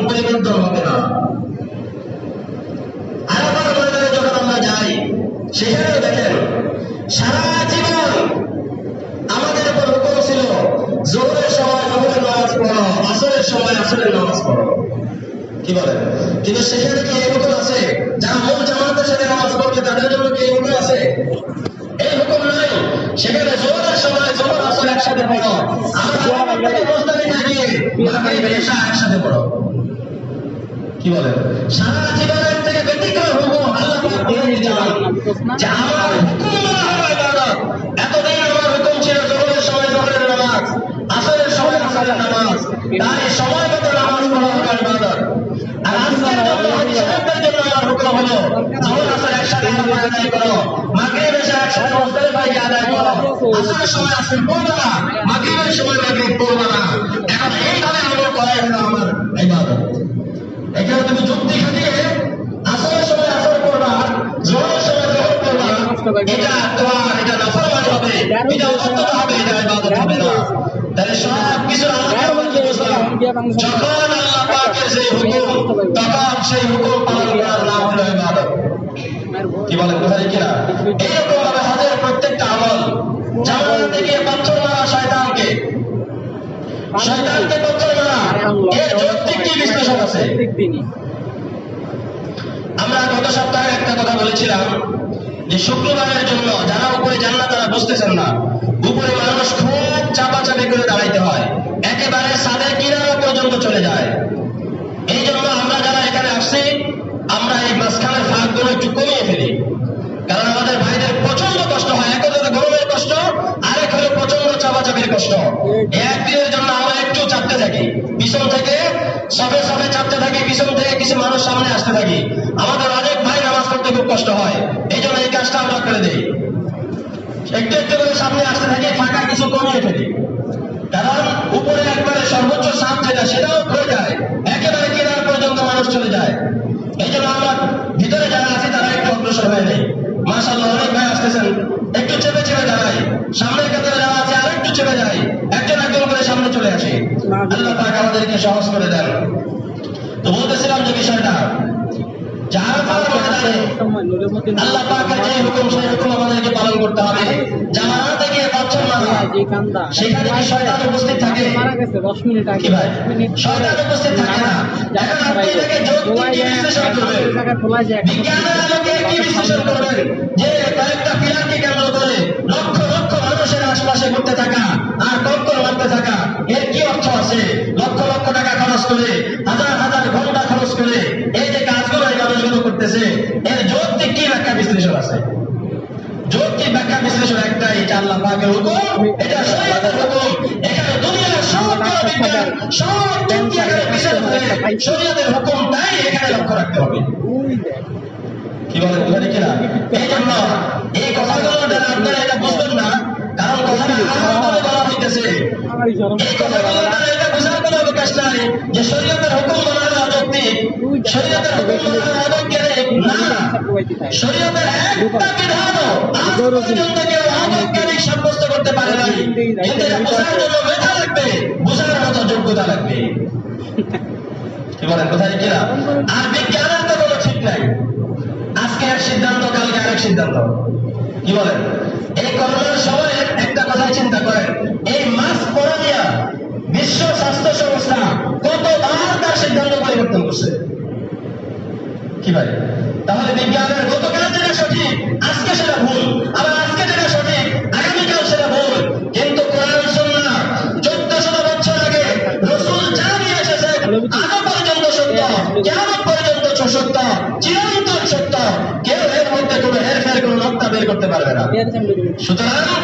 পরিবর্তন হবে না। আরাফার ময়দানে যখন আমরা যাই, সেখানেও দেখেন সারা জীবন আমাদের উপর হুকুম ছিল যোহরের সময় যোহরের নামাজ পড়ো, আসরের সময় আসরের নামাজ পড়ো। কি বলেন? কিন্তু সেখানে কি এই হুকুম আছে? যারা মূল জামাতের সাথে নামাজ পড়বে তাদের জন্য কি এই হুকুম আছে? এই হুকুম নাই। সেখানে যোহরের সময় যোহর আসর একসাথে পড়ো, আবার মুজদালিফা গিয়ে মাগরিব ইশা একসাথে পড়ো। কি বলেন? সারা জীবনের থেকে ব্যতিক্রম হুকুম আল্লাহ পাক দিয়ে দিয়েছেন যে আমার হুকুম মানা হবে ইবাদত। এতদিন আমার হুকুম ছিল যোহরের সময় যোহরের নামাজ, আসরের সময় আসরের নামাজ, তাই সময় মতো নামাজ পড়া হবে ইবাদত। আর আজকের জন্য হাদিসের জন্য আমার হুকুম হলো যোহর আসর একসাথে আদায় করো, মাগরিব ইশা একসাথে মুজদালিফা গিয়ে আদায় করো, আসরের সময় আসর পড়বা না, মাগরিবের সময় মাগরিব পড়বা না। এখন এইভাবে আমল করাই হলো আমার ইবাদত। এখানে তুমি যুক্তি খাটিয়ে আসরের সময় আসর করবা, যোহরের সময় যোহর করবা, এটা তোমার এটা নাফরমানি হবে, এটা অবাধ্যতা হবে, এটা ইবাদত হবে না। তাহলে সব কিছু আমাকে বুঝলাম, যখন আল্লাহ পাকের সেই হুকুম, তখন সেই হুকুম পালন করার নাম হলো ইবাদত। কি বলেন, বোঝা যায় কিনা? এইরকম ভাবে হজের প্রত্যেকটা আমল, জামানা থেকে পাথর মারা শয়তানকে পাথর মারা, এর যৌক্তিক কি বিশ্লেষণ আছে? আমরা গত সপ্তাহে একটা কথা বলেছিলাম যে শুক্রবারের জন্য যারা উপরে জান্নাত তারা বুঝতেছেন না, উপরে মানুষ খুব চাপাচাপি করে দাঁড়াইতে হয়, একেবারে সাদের কিনারা পর্যন্ত চলে যায়। এই জন্য আমরা যারা এখানে আসছি, আমরা এই মাঝখানের ফাঁকগুলো একটু কমিয়ে ফেলি, কারণ আমাদের ভাইদের প্রচন্ড কষ্ট হয়। এক হলো গরমের কষ্ট, আরেক হলো প্রচন্ড চাপাচাপির কষ্ট। একদিনের জন্য আমরা একটু চাপতে থাকি, পিছন থেকে সবে সবে চাপতে থাকি, পিছন থেকে কিছু মানুষ সামনে আসতে থাকি। আমাদের অনেক ভাই নামাজ পড়তে খুব কষ্ট হয়, এই জন্য এই কাজটা আমরা করে দিই, একটু একটু করে সামনে আসতে থাকি, ফাঁকা কিছু কমিয়ে ফেলি। কারণ উপরে একবারে সর্বোচ্চ সাপ যেটা সেটাও হয়ে যায়, একেবারে কিনার পর্যন্ত মানুষ চলে যায়। এই জন্য আমরা ভিতরে যারা আছি তারা একটু অগ্রসর হয়ে নেই। মাশাআল্লাহ, অনেক ভাই আসতেছেন, একটু চেপে চেপে দাঁড়াই, সামনের কাতারে যারা আছে আর একটু চেপে যাই, একজন একজন করে সামনে চলে আসি। আল্লাহ পাক আমাদেরকে সহজ করে দেন। তো বলতেছিলাম যে বিষয়টা, আরাফার ময়দানে আল্লাহ পাকের যে হুকুম সেই হুকুম আমাদেরকে পালন করতে হবে। জামানা থেকে বছর মারা, সেখানে কি শয়তান উপস্থিত থাকে? কি ভাই, শয়তান উপস্থিত থাকে না। এখন আপনি এটাকে যৌক্তিক কি বিশ্লেষণ করবেন? বিজ্ঞানের আলোকে কি বিশ্লেষণ করবেন যে কয়েকটা পিলারকে কেন্দ্র করে লক্ষ লক্ষ মানুষের আশপাশে ঘুরতে থাকা আর কঙ্কর মারতে থাকা, এর কি অর্থ আছে? লক্ষ লক্ষ টাকা খরচ করে, হাজার হাজার ঘন্টা খরচ করে এই যে কাজগুলো এই মানুষগুলো করতেছে, এর যৌক্তিক কি ব্যাখ্যা বিশ্লেষণ আছে? যৌক্তিক ব্যাখ্যা বিশ্লেষণ একটাই, এটা আল্লাহ পাকের হুকুম, এটা শরীয়তের হুকুম। এখানে দুনিয়ার সব বিজ্ঞান, সব যুক্তি এখানে বিচার করে শরীয়তের হুকুমটাই এখানে লক্ষ্য রাখতে হবে। কি বলেন বুঝালি কিনা? এই জন্য এই কথাগুলো দ্বারা আপনারা এটা বুঝবেন না, কারণ কথাটা আমার বলা হইতেছে। এই কথাগুলো দ্বারা এটা বোঝার কোনো অবকাশ নাই যে শরীয়তের হুকুম মানা অযৌক্তিক, শরীয়তের হুকুম মানা অবৈজ্ঞানিক। না, শরীয়তের একটা বিধানও আজ পর্যন্ত কেউ অবৈজ্ঞানিক সাব্যস্ত করতে পারে নাই। কিন্তু এটা বোঝার জন্য মেধা লাগবে, বোঝার মতো যোগ্যতা লাগবে। কি বলেন কোথায় কিনা? আর বিজ্ঞানের তো কোনো ঠিক নাই, আজকে এক সিদ্ধান্ত, কালকে আরেক সিদ্ধান্ত। কি বলেন? এই করোনার সময় একটা কথাই চিন্তা করেন, এই মাস্ক পরা নিয়ে বিশ্ব স্বাস্থ্য সংস্থা কতবার তার সিদ্ধান্ত পরিবর্তন করছে। কি ভাই, তাহলে বিজ্ঞানের গতকাল যেটা সঠিক আজকে সেটা ভুল, আবার আজকে যেটা সঠিক আগামীকাল সেটা ভুল। কিন্তু কোরআন সুন্নাহ 1400 বছর আগে রাসূল যা নিয়ে এসেছেন আজও পর্যন্ত সত্য, কিয়ামত পর্যন্ত সত্য, চিরন্তন সত্য। কেউ এর মধ্যে কোনো হেরফের, কোনো নক্তা বের করতে পারবে না। সুতরাং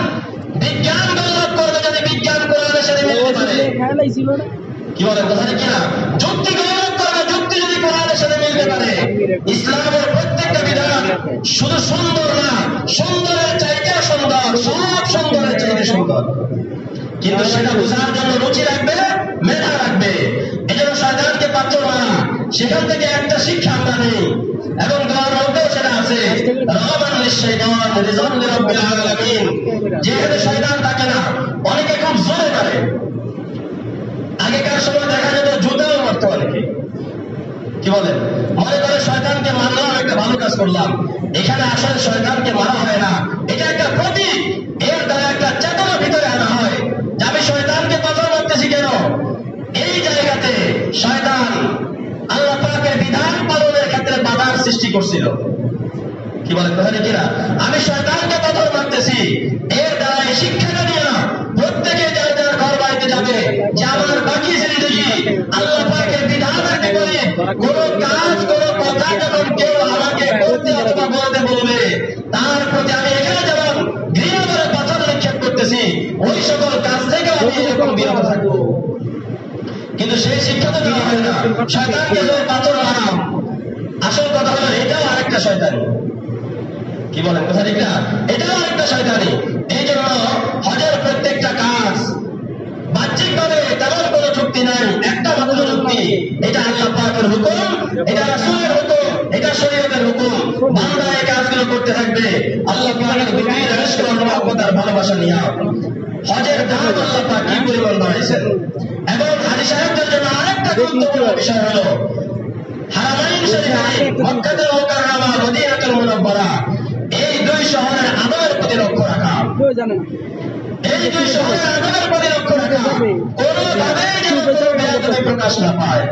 বিজ্ঞান গৌরব করবে যদি বিজ্ঞান কোরআনের সাথে মিলতে পারে। কি বলেন কোথায় কিনা? যুক্তি গৌরব করবে যুক্তি যদি কোরআনের সাথে মিলতে পারে। ইসলামের প্রত্যেকটা বিধান শুধু সুন্দর না, সুন্দরের চাইতে সুন্দর, সব সুন্দরের চাইতে সুন্দর। কিন্তু সেটা বোঝার জন্য রুচি রাখবে, মেধা রাখবে। এজন্য শয়তানকে পাথর মারা, সেখান থেকে একটা শিক্ষা আমরা নেই, এবং দোয়ার মধ্যেও সেটা আছে, রহমান লিশ-শাইতান রিজওয়ান লিরাব্বিল আলামিন। যেখানে শয়তান থাকে না, অনেকে খুব জোরে করে। আগেকার সময় দেখা যেত জুতাও মারত অনেকে। কি বলেন? মনে করে শয়তানকে মারলাম, একটা ভালো কাজ করলাম। এখানে আসলে শয়তানকে মারা হয় না, এটা একটা প্রতীক। এর দ্বারা একটা চেতনা ভিতরে আনা হয় যে আমি শয়তানকে পাথর মারতেছি কেন? এই জায়গাতে শয়তান আল্লাহ পাকের বিধান পালনের ক্ষেত্রে বাধার সৃষ্টি করছিল। কি বলেন তাহলে কিনা? আমি শয়তানকে পাথর মারতেছি, এর দ্বারা এই শিক্ষাটা নিয়ে প্রত্যেকে যার যার ঘর বাড়িতে যাবে যে আমার বাকি জিন্দেগি আল্লাহ পাকের বিধান রাখতে পারি। কোন কাজ, কোন কথা যখন কেউ আমাকে করতে অথবা বলতে বলবে, তার প্রতি আমি এখানে যেমন ঘৃণা করে পাথর নিক্ষেপ করতেছি, ওই সকল কাজ থেকে আমি এরকম বিরত থাকবো। কিন্তু সেই শিক্ষা তো দেওয়া হয় না। শয়তানকে যদি পাথর মারাম, আসল কথা হলো এটাও আরেকটা শয়তানি। কি বলেন কথা ঠিক না? এটাও আরেকটা শয়তানি। এই জন্য হজের প্রত্যেকটা কাজ বাহ্যিকভাবে তেমন কোনো যুক্তি নাই, একটা মাত্র যুক্তি, এটা আল্লাহ পাকের হুকুম, এটা রাসূলের হুকুম, এটা শরীয়তের হুকুম। বান্দা এই কাজগুলো করতে থাকবে আল্লাহ পাকের গভীর ইশক ও মহব্বত আর ভালোবাসা নিয়ে। হজের দাম আল্লাহ পাক কি পরিমাণ বাড়াইছেন। এবং হাজী সাহেবদের জন্য আরেকটা গুরুত্বপূর্ণ বিষয় হলো হারামাইন শরীফাইন, মক্কাতুল মুকাররমা, মদিনাতুল মুনাওয়ারা, এই দুই শহরের আদবের প্রতি লক্ষ্য রাখা। এই দুই শহরের আদবের প্রতি লক্ষ্য রাখা, কোনোভাবেই যেন কোনো বেয়াদবি প্রকাশ না পায়,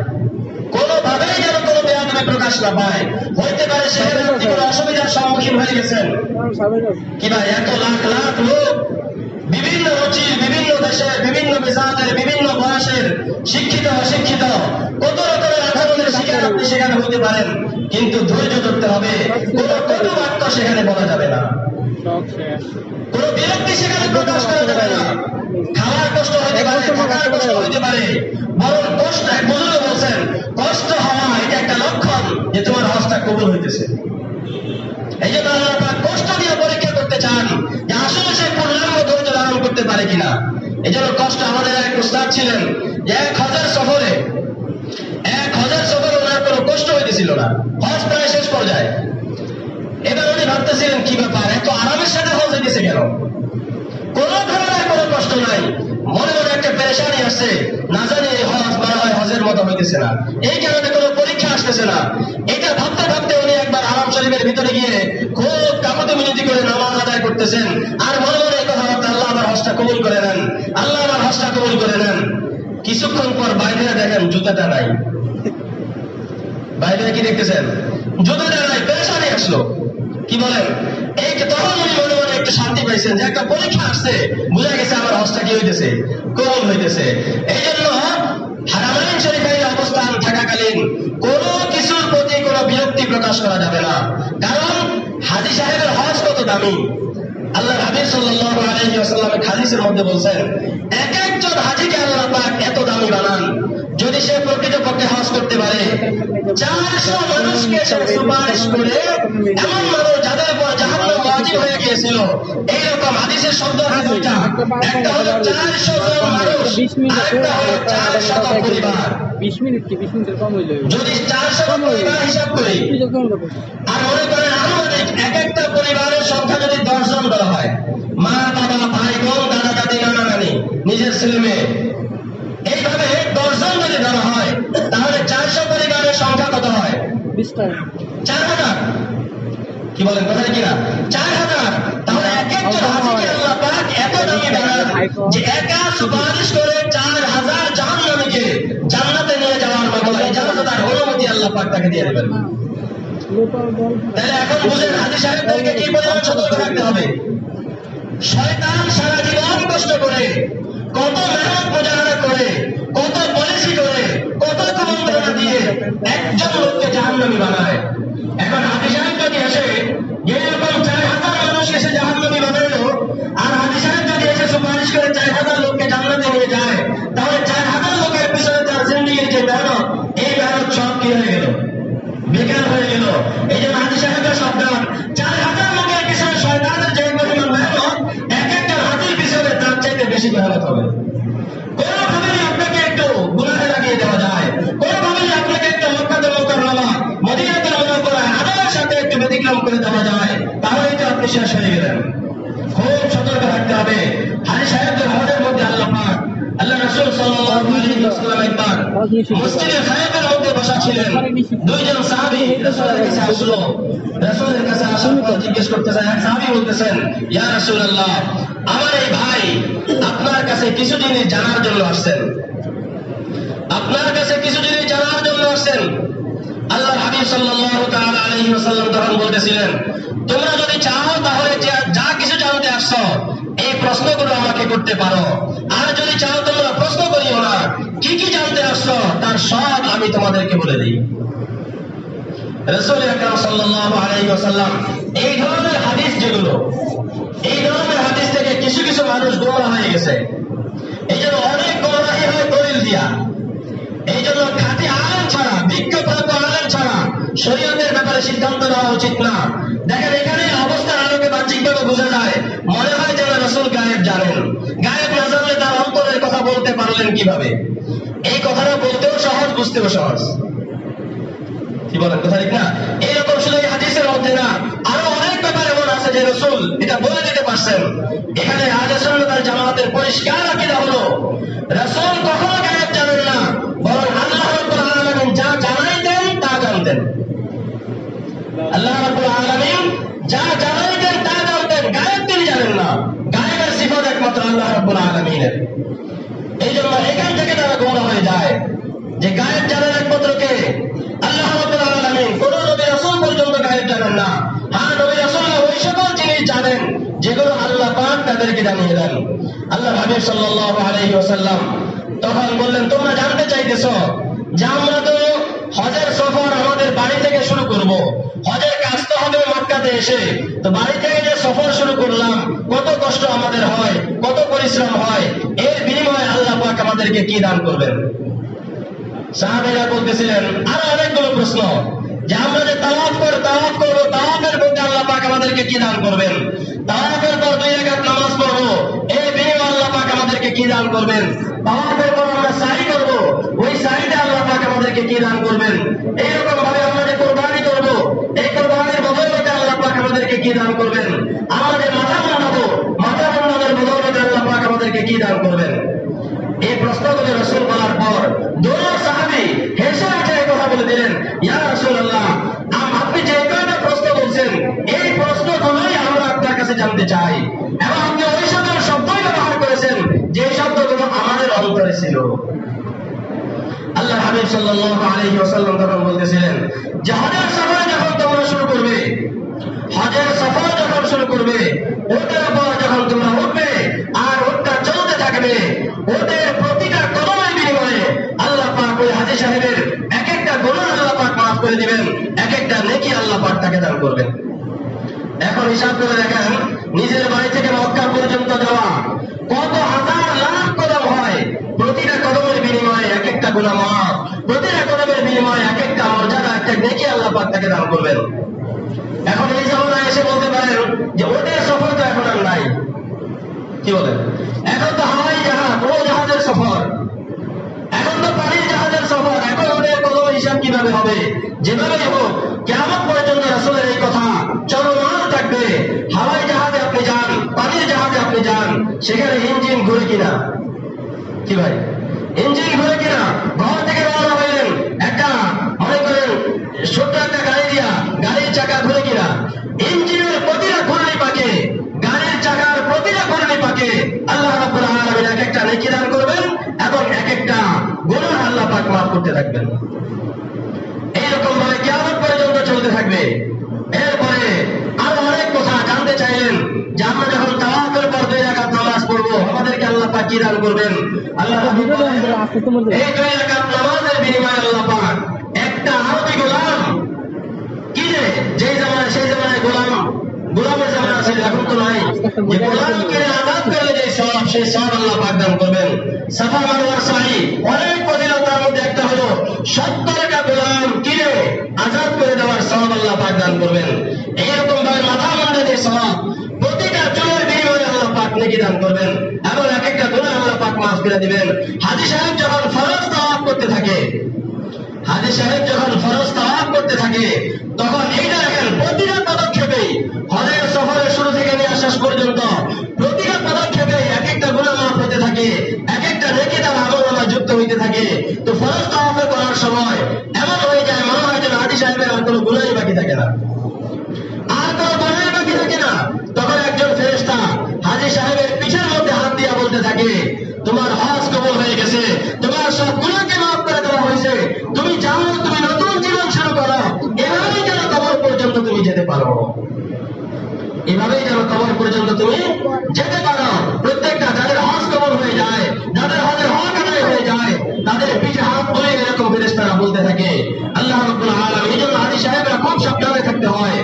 কোনোভাবেই যেন কোনো বেয়াদবি প্রকাশ না পায়। হইতে পারে সেখানে আপনি কোনো অসুবিধার সম্মুখীন হয়ে গেছেন। কি ভাই, এত লাখ লাখ লোক, বিভিন্ন রুচির, বিভিন্ন দেশের, বিভিন্ন মেজাজের, বিভিন্ন বয়সের, শিক্ষিত অশিক্ষিত, কত রকমের আচরণের শিকার আপনি সেখানে হতে পারেন। কিন্তু ধৈর্য ধরতে হবে, কোন কটু বাক্য সেখানে বলা যাবে না, কোন বিরক্তি সেখানে প্রকাশ করা যাবে না। খাওয়ার কষ্ট হতে পারে, থাকার কষ্ট হতে পারে, বরং কষ্ট, এক বুজুর্গ বলছেন, কষ্ট হওয়া এটা একটা লক্ষণ যে তোমার হজটা কবুল হইতেছে। এই জন্য আল্লাহ পাক কষ্ট দিয়ে পরীক্ষা করতে চান যে আসলে সে পূর্ণাঙ্গ ধৈর্য ধারণ করতে পারে কিনা। এই জন্য কষ্ট, আমাদের এক উস্তাদ ছিলেন যে এক হজের সফরে ওনার কোনো কষ্ট হইতেছিল না, হজ প্রায় শেষ পর্যায়ে। এবার উনি ভাবতেছিলেন কি ব্যাপার, এত আরামের সাথে হজ হইতেছে কেন? কোন ধরনের কোনো কষ্ট নাই, মনে মনে একটা পেরেশানি আসছে, না জানি এই হজ মনে হয় হজের মতো হইতেছে না, এই কারণে কোনো পরীক্ষা আসতেছে না। এটা ভাবতে ভাবতে উনি একবার হারাম শরীফের ভিতরে গিয়ে খুব কাকুতি মিনতি করে নামাজ আদায় করতেছেন, আর মনে মনে এই কথাবার্তা, আল্লাহ আমার হজটা কবুল করে নেন, আল্লাহ আমার হজটা কবুল করে নেন। কিছুক্ষণ পর বাইরে দেখেন জুতাটা নাই। বাইরে কি দেখতেছেন? জুতাটা নাই, পেরেশানি আসলো। কি বলেন? এই তখন উনি মনে মনে একটু শান্তি পাইছেন যে একটা পরীক্ষা আসছে, বুঝা গেছে আমার হজটা কি হইতেছে, কবুল হইতেছে। এই জন্য হারামাইন শরীফের অবস্থান থাকাকালীন কোনো কিছুর প্রতি কোনো বিরক্তি প্রকাশ করা যাবে না। কারণ হাজী সাহেবের হজ কত দামি। আল্লাহর হাবিব সাল্লাল্লাহু আলাইহি ওয়াসাল্লামের হাদিসের মধ্যে বলছেন, এক একজন হাজীকে আল্লাহ পাক এত দামি বানান, যদি সে প্রকৃতপক্ষে হজ করতে পারে 400 মানুষকে সে সুপারিশ করে, এমন মানুষ যাদের উপর জাহান্নাম ওয়াজিব হয়ে গিয়েছিল। এইরকম হাদিসের শব্দ আছে দুইটা, একটা হলো 400 জন মানুষ, আরেকটা হলো 400 পরিবার। 20 মিনিটের কম হইল। যদি 400 পরিবার হিসাব করি, আর মনে করেন আনুমানিক এক একটা পরিবারের সংখ্যা যদি 10 জন ধরা হয়, মা বাবা ভাই বোন দাদা দাদি নানা নানি নিজের ছেলে মেয়ে, এইভাবে 10 জন যদি ধরা হয়, তাহলে 400 পরিবারের সংখ্যা কত হয়? 4000। কি বলেন, কোথায় কিনা? 4000। তাহলে এক একজন হাজীকে আল্লাহ পাক এত দামি বানান যে একা সুপারিশ করে 4000 জাহান্নামীকে জান্নাতে নিয়ে যাওয়ার মতো ইজাজত অনুমতি আল্লাহ পাক তাকে দিয়ে দেবেন। তাহলে এখন বুঝেন হাজী সাহেবদেরকে কি পরিমাণ সতর্ক থাকতে হবে। শয়তান সারা জীবন কষ্ট করে, কত মেহনত মুজাহাদা করে, কত পলিসি করে, কত কুমন্ত্রণা দিয়ে একজন লোককে জাহান্নামী বানায়। এখন হাজী সাহেব যদি এসে এরকম 4000 মানুষকে এসে জাহান্নামী বানাইলো, আর হাজী সাহেব যদি এসে সুপারিশ করে 4000 লোককে জান্নাতে নিয়ে যায়, তাহলে 4000 লোকের পিছনে তার জিন্দেগির যে মেহনত, এই মেহনত সব কি হয়ে গেল? বেকার হয়ে গেল। এই জন্য হাজী সাহেবের সাবধান, 4000 লোকের পিছনে শয়তানের যে পরিমাণ মেহনত, এক একটা হাজীর পিছনে তার চাইতে বেশি মেহনত হবে। কোনোভাবেই আপনাকে একটু গুনাহে লাগিয়ে দেওয়া যায়, কোনোভাবেই আপনাকে একটু মক্কাতুল মুকাররমা মদিনাতুল মুনাওয়ারা আদায়ের সাথে একটু ব্যতিক্রম করে দেওয়া যায়, তাহলেই তো আপনি শেষ হয়ে গেলেন। খুব সতর্ক থাকতে হবে। হাজী সাহেবদের হজের মধ্যে আল্লাহ পাক, আল্লাহ রাসূল সাল্লাল্লাহু আলাইহি ওয়াসাল্লাম একবার মসজিদে খায়ফের মধ্যে বসা ছিলেন। দুইজন সাহাবী রাসূলের কাছে আসলো। রাসূলের কাছে আসার পর জিজ্ঞেস করতেছেন, এক সাহাবী বলতেছেন, ইয়া রাসূলুল্লাহ, আমার এই ভাই আপনার কাছে কিছু জিনিস জানার জন্য আসছেন, আপনার কাছে কিছু জিনিস জানার জন্য আসছেন। আল্লাহর হাবিব সাল্লাল্লাহু তাআলা আলাইহি ওয়াসাল্লাম তখন বলতেছিলেন, তোমরা যদি চাও তাহলে যা কিছু জানতে আসছো এই প্রশ্নগুলো আমাকে করতে পারো, আর যদি চাও তোমরা প্রশ্ন করিও না, কি কি জানতে আসছো তার সব আমি তোমাদেরকে বলে দিই। রাসূল আকরাম সাল্লাল্লাহু আলাইহি ওয়াসাল্লাম এই ধরনের হাদিস যেগুলো, এই ধরনের হাদিস থেকে কিছু কিছু মানুষ গোমরাহ হয়ে গেছে। এই জন্য অনেক গোমরাহী হয় দলিল দিয়া। এই জন্য খাঁটি আলেম ছাড়া, বিজ্ঞপ্রাপ্ত আলেম ছাড়া শরীয়তের ব্যাপারে সিদ্ধান্ত নেওয়া উচিত না। দেখেন এখানে অবস্থার আলোকে বাহ্যিকভাবে বোঝা যায়, মনে হয় যেন রাসূল গায়েব জানেন। গায়েব না জানলে তার অন্তরের কথা বলতে পারলেন কিভাবে? এই কথাটা বলতেও সহজ, বুঝতেও সহজ। কি বলেন, কথা ঠিক না? এইরকম শুধু এই হাদিসের মধ্যে না, আরো অনেক ব্যাপার এমন আছে যে রাসূল এটা বলে দিতে পারছেন। এখানে আহলে সুন্নাত ওয়াল জামাতের পরিষ্কার আকীদা হলো, রাসূল কখনো গায়েব জানেন না, বরং আল্লাহ রাব্বুল আলামিন যা জানাইতেন তা জানতেন। আল্লাহ রাব্বুল আলামিন যা জানাইতেন তা জানতেন, গায়েব তিনি জানেন না। গায়েবের সিফাত একমাত্র আল্লাহ রাব্বুল আলামিনের। এই জন্য এখান থেকে তারা গোমরাহ হয়ে যায় যে গায়েব জানেন একমাত্র কে? আল্লাহ রাব্বুল আলামিন। কোন নবী রাসূল পর্যন্ত গায়েব জানেন না। হ্যাঁ, নবী রাসূলরা ওই সকল জিনিস জানেন যেগুলো আল্লাহ পাক তাদেরকে জানিয়ে দেন। আল্লাহর হাবিব সাল্লাল্লাহু আলাইহি ওয়াসাল্লাম তখন বললেন, তোমরা জানতে চাইতেছো যে আমরা তো হজের সফর আমাদের বাড়ি থেকে শুরু করব, হজের কাজ তো হবে মক্কাতে এসে, তো বাড়ি থেকে যে সফর শুরু করলাম কত কষ্ট আমাদের হয়, কত পরিশ্রম হয়, এর বিনিময়ে আল্লাহ পাক আমাদেরকে কি দান করবেন? সাহাবীরা বলতেছিলেন আরো অনেকগুলো প্রশ্ন, যে আমরা যে তাওয়াফ করবো, তাওয়াফের মধ্যে আল্লাহ পাক আমাদেরকে কি দান করবেন? তাওয়াফের পর 2 রাকাত নামাজ পড়বো, এই বিনিময়ে আল্লাহ পাক আমাদেরকে কি দান করবেন? তাওয়াফের পর আমরা সাই করবো, ওই সাইতে আল্লাহ পাক আমাদেরকে কি দান করবেন? এইরকম ভাবে আমরা যে কুরবানি করবো, এই কুরবানির বদৌলতে আল্লাহ পাক আমাদেরকে কি দান করবেন? আমরা যে মাথা বানাবো, মাথা বানানোর বদৌলতে আল্লাহ পাক আমাদেরকে কি দান করবেন? এই প্রশ্নগুলো রাসূল বলার পর দোনো সাহাবী হেসে হেসে কথা বলে দিলেন, ইয়া রাসূলুল্লাহ, আপনি যে কয়টা প্রশ্ন বলছেন এই প্রশ্নগুলোই আমরা আপনার কাছে জানতে চাই, এবং আপনি ওই সকল শব্দই ব্যবহার করে করব। আল্লাহ হাবিব সাল্লাল্লাহু আলাইহি ওয়াসাল্লাম তখন বলতেছিলেন যে হজের সফর যখন তোমরা শুরু করবে, হজের সফর যখন শুরু করবে, ওটার উপর যখন তোমরা উঠবে আর ওটা চলতে থাকবে, ওদের প্রতিটা কদমের বিনিময়ে আল্লাহ পাক ওই হাজী সাহেবের এক একটা গুনাহ আল্লাহ পাক মাফ করে দিবেন, এক একটা নেকি আল্লাহ পাক তাকে দান করবেন। এখন হিসাব করে দেখেন, নিজের বাড়ি থেকে মক্কা পর্যন্ত যাওয়া কত হাজার লাখ কদম হয়, প্রতিটা কদমের বিনিময়ে এক একটা গুনাহ মাফ, প্রতিটা কদমের বিনিময়ে এক একটা মর্যাদা, একটা নেকি আল্লাহ পাক তাকে দান করবেন। এখন এই জামানায় এসে বলতে পারেন যে ওদের সফর তো এখন আর নাই, কি বলেন? এখন তো হাওয়াই জাহাজ, ও জাহাজের সফর, এখন তো পানির জাহাজের সফর। এখন ওদের কদমের হিসাব কিভাবে হবে? যেভাবে হোক কিয়ামত পর্যন্ত রাসূলের এই কথা চলমান থাকবে। হাওয়াই জাহাজে আপনি যান, পানির জাহাজে আপনি যান, সেখানে ইঞ্জিন ঘুরে কিনা, কি ভাই ইঞ্জিন ঘুরে কিনা? ঘর থেকে রওনা হইলেন, একটা মনে করেন ছোট্ট একটা গাড়ি দিয়া, গাড়ির চাকা ঘুরে কিনা? ইঞ্জিনের প্রতিটা ঘূর্ণি পাকে, গাড়ির চাকার প্রতিটা ঘূর্ণি পাকে আল্লাহ রাব্বুল আলামিন এক একটা নেকি দান করবেন এবং এক একটা গুনাহ আল্লাহ পাক মাফ করতে থাকবেন। এইরকম ভাবে কিয়ামত পর্যন্ত চলতে থাকবে। এরপরে আরো অনেক কথা জানতে চাইলেন যে আমরা যখন তাওয়াফের পর 2 রাকাত নামাজ পড়বো, আমাদেরকে আল্লাহ পাক কি দান করবেন? আল্লাহ এই 2 রাকাত নামাজের বিনিময়ে আল্লাহ পাক একটা আরবি গোলাম, কি যেই জামানায় সেই জামানায় গোলামের জামানা ছিল, এখন তো নাই, যে গোলামকে আজাদ করলে যে সওয়াব, সেই সওয়াব আল্লাহ পাক দান করবেন। সাফা মারওয়ার সাই অনেক ফজিলতের মধ্যে একটা হলো 70টা গোলাম কিনে আজাদ করে দেওয়ার সওয়াব আল্লাহ পাক দান করবেন। এইরকম ভাবে মাথা মুন্ডে যে সওয়াব, প্রতিটা চুলের বিনিময়ে আল্লাহ পাক নেকি দান করবেন এবং এক একটা গুনাহ আল্লাহ পাক মাফ করে দিবেন। হাজী সাহেব যখন ফরজ তাওয়াফ করতে থাকে, হাজী সাহেব যখন ফরজ তাওয়াফ করতে থাকে, তখন এইটা দেখেন প্রতিটা পদক্ষেপেই, হজের সফরের শুরু থেকে নিয়ে শেষ পর্যন্ত প্রতিটা পদক্ষেপে এক একটা গুনাহ মাফ হতে থাকে, এক একটা নেকি তার আমলনামা যুক্ত হইতে থাকে। তো ফরজ তাওয়াফ করার সময় এমন হয়ে যায়, মনে হয় যেন হাজী সাহেবের আর কোনো গুনাহই বাকি থাকে না, আর কোনো গুনাহই বাকি থাকে না। তখন একজন ফেরেশতা হাজী সাহেবের পিঠের মধ্যে হাত দিয়া বলতে থাকে, তোমার হজ কবুল হয়ে গেছে, তোমার সব গুনাহকে মাফ করে দেওয়া হয়েছে, তুমি যাও, তুমি নতুন জীবন শুরু করো। এভাবেই যেন কবর পর্যন্ত তুমি যেতে পারো, এভাবেই যেন কবর পর্যন্ত তুমি যেতে পারো। প্রত্যেকটা যাদের হজ কবুল হয়ে যায়, যাদের হজের হক আদায় হয়ে যায়, তাদের পিঠে হাত বলে এরকম ফেরেশতারা বলতে থাকে। আল্লাহ রাব্বুল আলামিন, এই জন্য হাজী সাহেবরা খুব সাবধানে থাকতে হয়,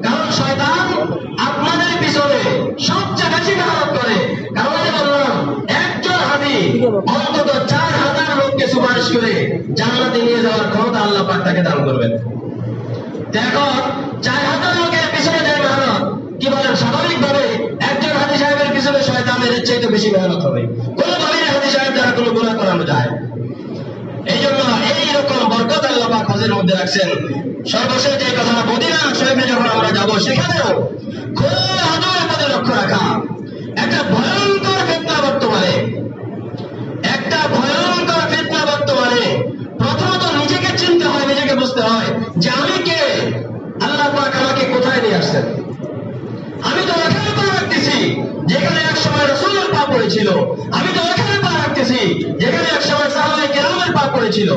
কারণ শয়তান আপনাদের পিছনে সবচেয়ে বেশি মেহনত করে। কারণ আমি বললাম, একজন হাজী অন্তত 4000 লোককে সুপারিশ করে জান্নাতে নিয়ে যাওয়ার ক্ষমতা আল্লাহ পাক তাকে দান করবেন। দেখো 4000 লোকের পিছনে যে মেহনত, কি বলেন, স্বাভাবিকভাবে একজন হাজী সাহেবের পিছনে শয়তানের চাইতে বেশি মেহনত হবে। কোনোভাবেই হাজী সাহেব দ্বারা কোনো গুনাহ করানো যায়। এই জন্য এইরকম বরকত আল্লাহ পাক হজের মধ্যে রাখছেন। সর্বশেষ যে কথা, মদিনা শরীফে যখন আমরা যাব, সেখানেও খুব হজের প্রতি লক্ষ্য রাখা। একটা ভয়ঙ্কর ফিতনা বর্তমানে, একটা ভয়ঙ্কর ফিতনা বর্তমানে। প্রথমত নিজেকে চিনতে হয়, নিজেকে বুঝতে হয় যে আমি কে, আল্লাহ পাক আমাকে কোথায় নিয়ে আসছেন। আমি তো ওখানে পা রাখতেছি যেখানে এক সময় রাসূলের পা পড়েছিল, আমি তো ওখানে পা রাখতেছি যেখানে এক সময় সাহাবায়ে কেরামের পা পড়েছিল।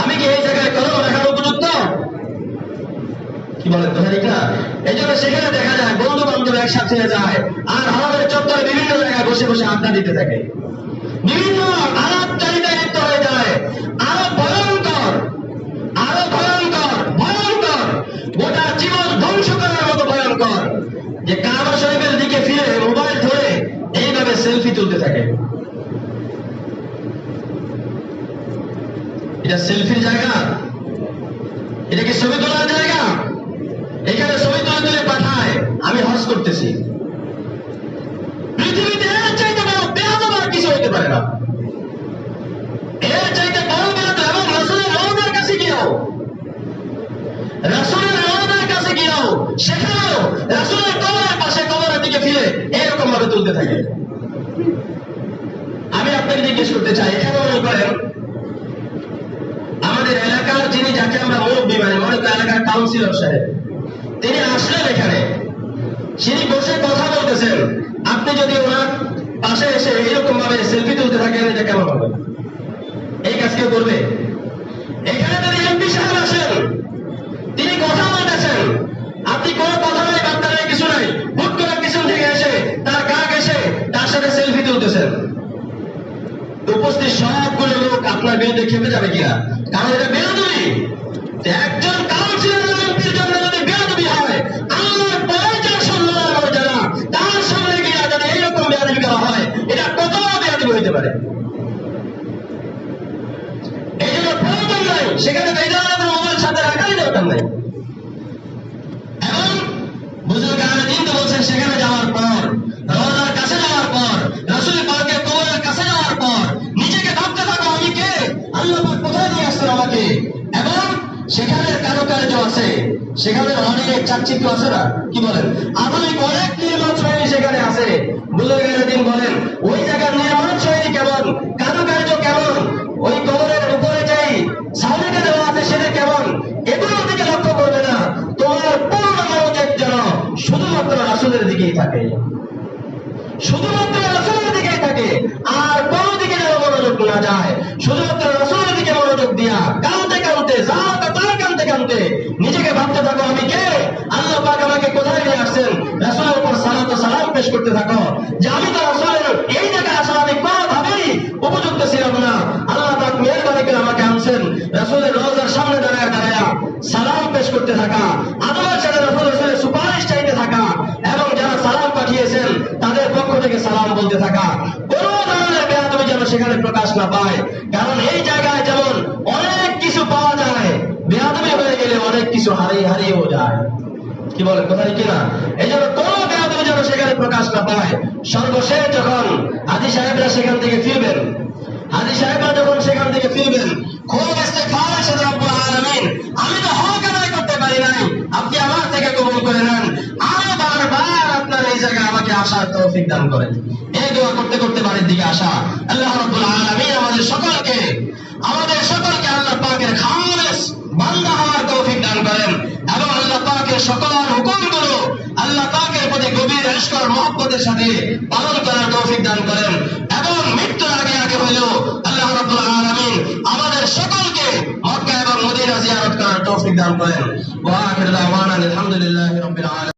আমি কি এই জায়গায় কলম রাখার উপযুক্ত? কি বলেন তো, ঠিক না? এই জন্য সেখানে দেখা যায় বন্ধু বান্ধব একসাথে যায় আর আমাদের চত্বরে বিভিন্ন জায়গায় বসে বসে আড্ডা দিতে থাকে, বিভিন্ন আলাপচারিতায় লিপ্ত হয়ে যায়। আরো ভয়ঙ্কর, আরো ভয়ঙ্কর, ভয়ঙ্কর, গোটা জীবন ধ্বংস করার মতো ভয়ঙ্কর, যে কাবা শরীফের দিকে ফিরে মোবাইল ধরে এইভাবে সেলফি তুলতে থাকে। এটা সেলফির জায়গা? এটা কি ছবি তোলার জায়গা? এখানে ছবি তুলে তুলে পাঠায় আমি হজ করতেছি। পৃথিবীতে এর চাইতে বড় বেয়াদব আর কিছু হইতে পারে না। এর চাইতে বড় বেয়াদব। এবং রাসূলের রওজার কাছে গিয়েও, রাসূলের রওজার কাছে গিয়েও সেখানেও রাসূলের কবরের পাশে কবরের দিকে ফিরে এরকম ভাবে তুলতে থাকে। আমি আপনাকে জিজ্ঞেস করতে চাই, এখানে মনে করেন আমাদের এলাকার যিনি, যাকে আমরা মুরব্বী মানে, মনে করেন এলাকার কাউন্সিলর সাহেব, তিনি আসলেন এখানে, তিনি বসে কথা বলতেছেন, আপনি যদি ওনার পাশে এসে এরকম ভাবে সেলফি তুলতে থাকেন, এটা কেমন হবে? এই কাজ কেউ করবে? এখানে যদি এমপি সাহেব আসেন, তিনি কথা বলতেছেন, আপনি কোনো কথা নাই, বার্তা নাই, কিছু নাই, হুট করে পিছন থেকে এসে তার গা ঘেঁষে তার সাথে সেলফি তুলতেছেন, উপস্থিত সবগুলো লোক আপনার বিরুদ্ধে খেপে যাবে কিনা? কারণ এটা বেয়াদবি। একজন কাউন্সিলর এমপির জন্য যদি বেয়াদবি হয়, আল্লাহর পয়সার সম্মান যারা তার সামনে গিয়ে যদি এইরকম বেয়াদবি করা হয়, এটা কত বেয়াদবি হইতে পারে? এই জন্য প্রয়োজন নাই, সেখানে বেদান্ত মোবাইল সাথে রাখারই দরকার নাই। এবং বুজুর্গ আলাদিন তো বলছেন, সেখানে যাওয়ার পর, রওজার কাছে যাওয়ার পর, রাসূল পাকের কবরের কাছে যাওয়ার পর নিজেকে ভাবতে থাকো, আমি কে? আল্লাহ পাক কোথায় নিয়ে আসছেন আমাকে? এবং সেখানে কারুকার্য আছে, সেখানে অনেক চাকচিক্য আছে না, কি বলেন, আধুনিক অনেক নির্মাণ শৈলী সেখানে আছে। বুজুর্গ আলাদিন বলেন, ওই জায়গার নির্মাণ শৈলী কেমন, কারুকার্য কেমন, ওই কবরের উপরে যাই সামনেটা দেওয়া আছে সেটা কেমন, এগুলোর দিকে লক্ষ্য করবে না। তোমার পূর্ণ মনোযোগ যেন শুধুমাত্র রাসূলের দিকেই থাকে, শুধুমাত্র রাসূলের দিকেই থাকে, আর কোনো দিকে যেন মনোযোগ না যায়। শুধুমাত্র রাসূলের দিকে মনোযোগ দিয়া কাঁদতে কাঁদতে, তার কাঁদতে কাঁদতে নিজেকে ভাবতে থাকো, আমি কে? আল্লাহ পাক আমাকে কোথায় নিয়ে আসছেন? রাসূলের উপর সালাত ও সালাম পেশ করতে থাকো, যে আমি তো রাসূলের এই জায়গায় আসা আমি কোনোভাবেই উপযুক্ত ছিলাম না, আল্লাহ পাক মেহেরবানি করে আমাকে আনছেন। রাসূলের রওজার সামনে দাঁড়ায় দাঁড়ায় সালাম পেশ করতে থাকা, আদবের সাথে রাসূলের সুপারিশ চাইতে থাকা, এবং যারা সালাম পাঠিয়েছেন তাদের পক্ষ থেকে সালাম বলতে থাকা। কোন ধরনের বেয়াদবি যেন সেখানে প্রকাশ না পায়। কারণ এই জায়গায় যেমন অনেক কিছু পাওয়া যায়, বেয়াদবি হয়ে গেলে অনেক কিছু হারিয়েও যায়। কি বলেন, কোথায় কিনা? এই জন্য কোন বেয়াদবি যেন সেখানে প্রকাশ না পায়। সর্বশেষ যখন হাজী সাহেবরা সেখান থেকে ফিরবেন, হাজী সাহেবরা যখন সেখান থেকে ফিরবেন, খুব ইস্তেগফার আছে, রব্বুল আলামিন আমি তো হক আদায় করতে পারি নাই, আপনি আমার থেকে কবুল করে নেন, আরো বারবার আপনার এই জায়গায় আমাকে আসার তৌফিক দান করেন। এই দোয়া করতে করতে বাড়ির দিকে আসা। আল্লাহ রাব্বুল আলামিন আমাদের সকলকে আল্লাহ পাকের খালেস বান্দা হওয়ার তৌফিক দান করেন, এবং আল্লাহ পাকের সকল হুকুমগুলো আল্লাহ পাকের প্রতি গভীর ইশক আর মহব্বতের সাথে পালন করার তৌফিক দান করেন, এবং মৃত্যুর আগে হলেও আল্লাহ রাব্বুল আলামিন আমাদের সকলকে মক্কা এবং মদিনা জিয়ারত করার তৌফিক দান করেন। ওয়া আখিরু দাওয়ানা আলহামদুলিল্লাহি রাব্বিল আলামিন।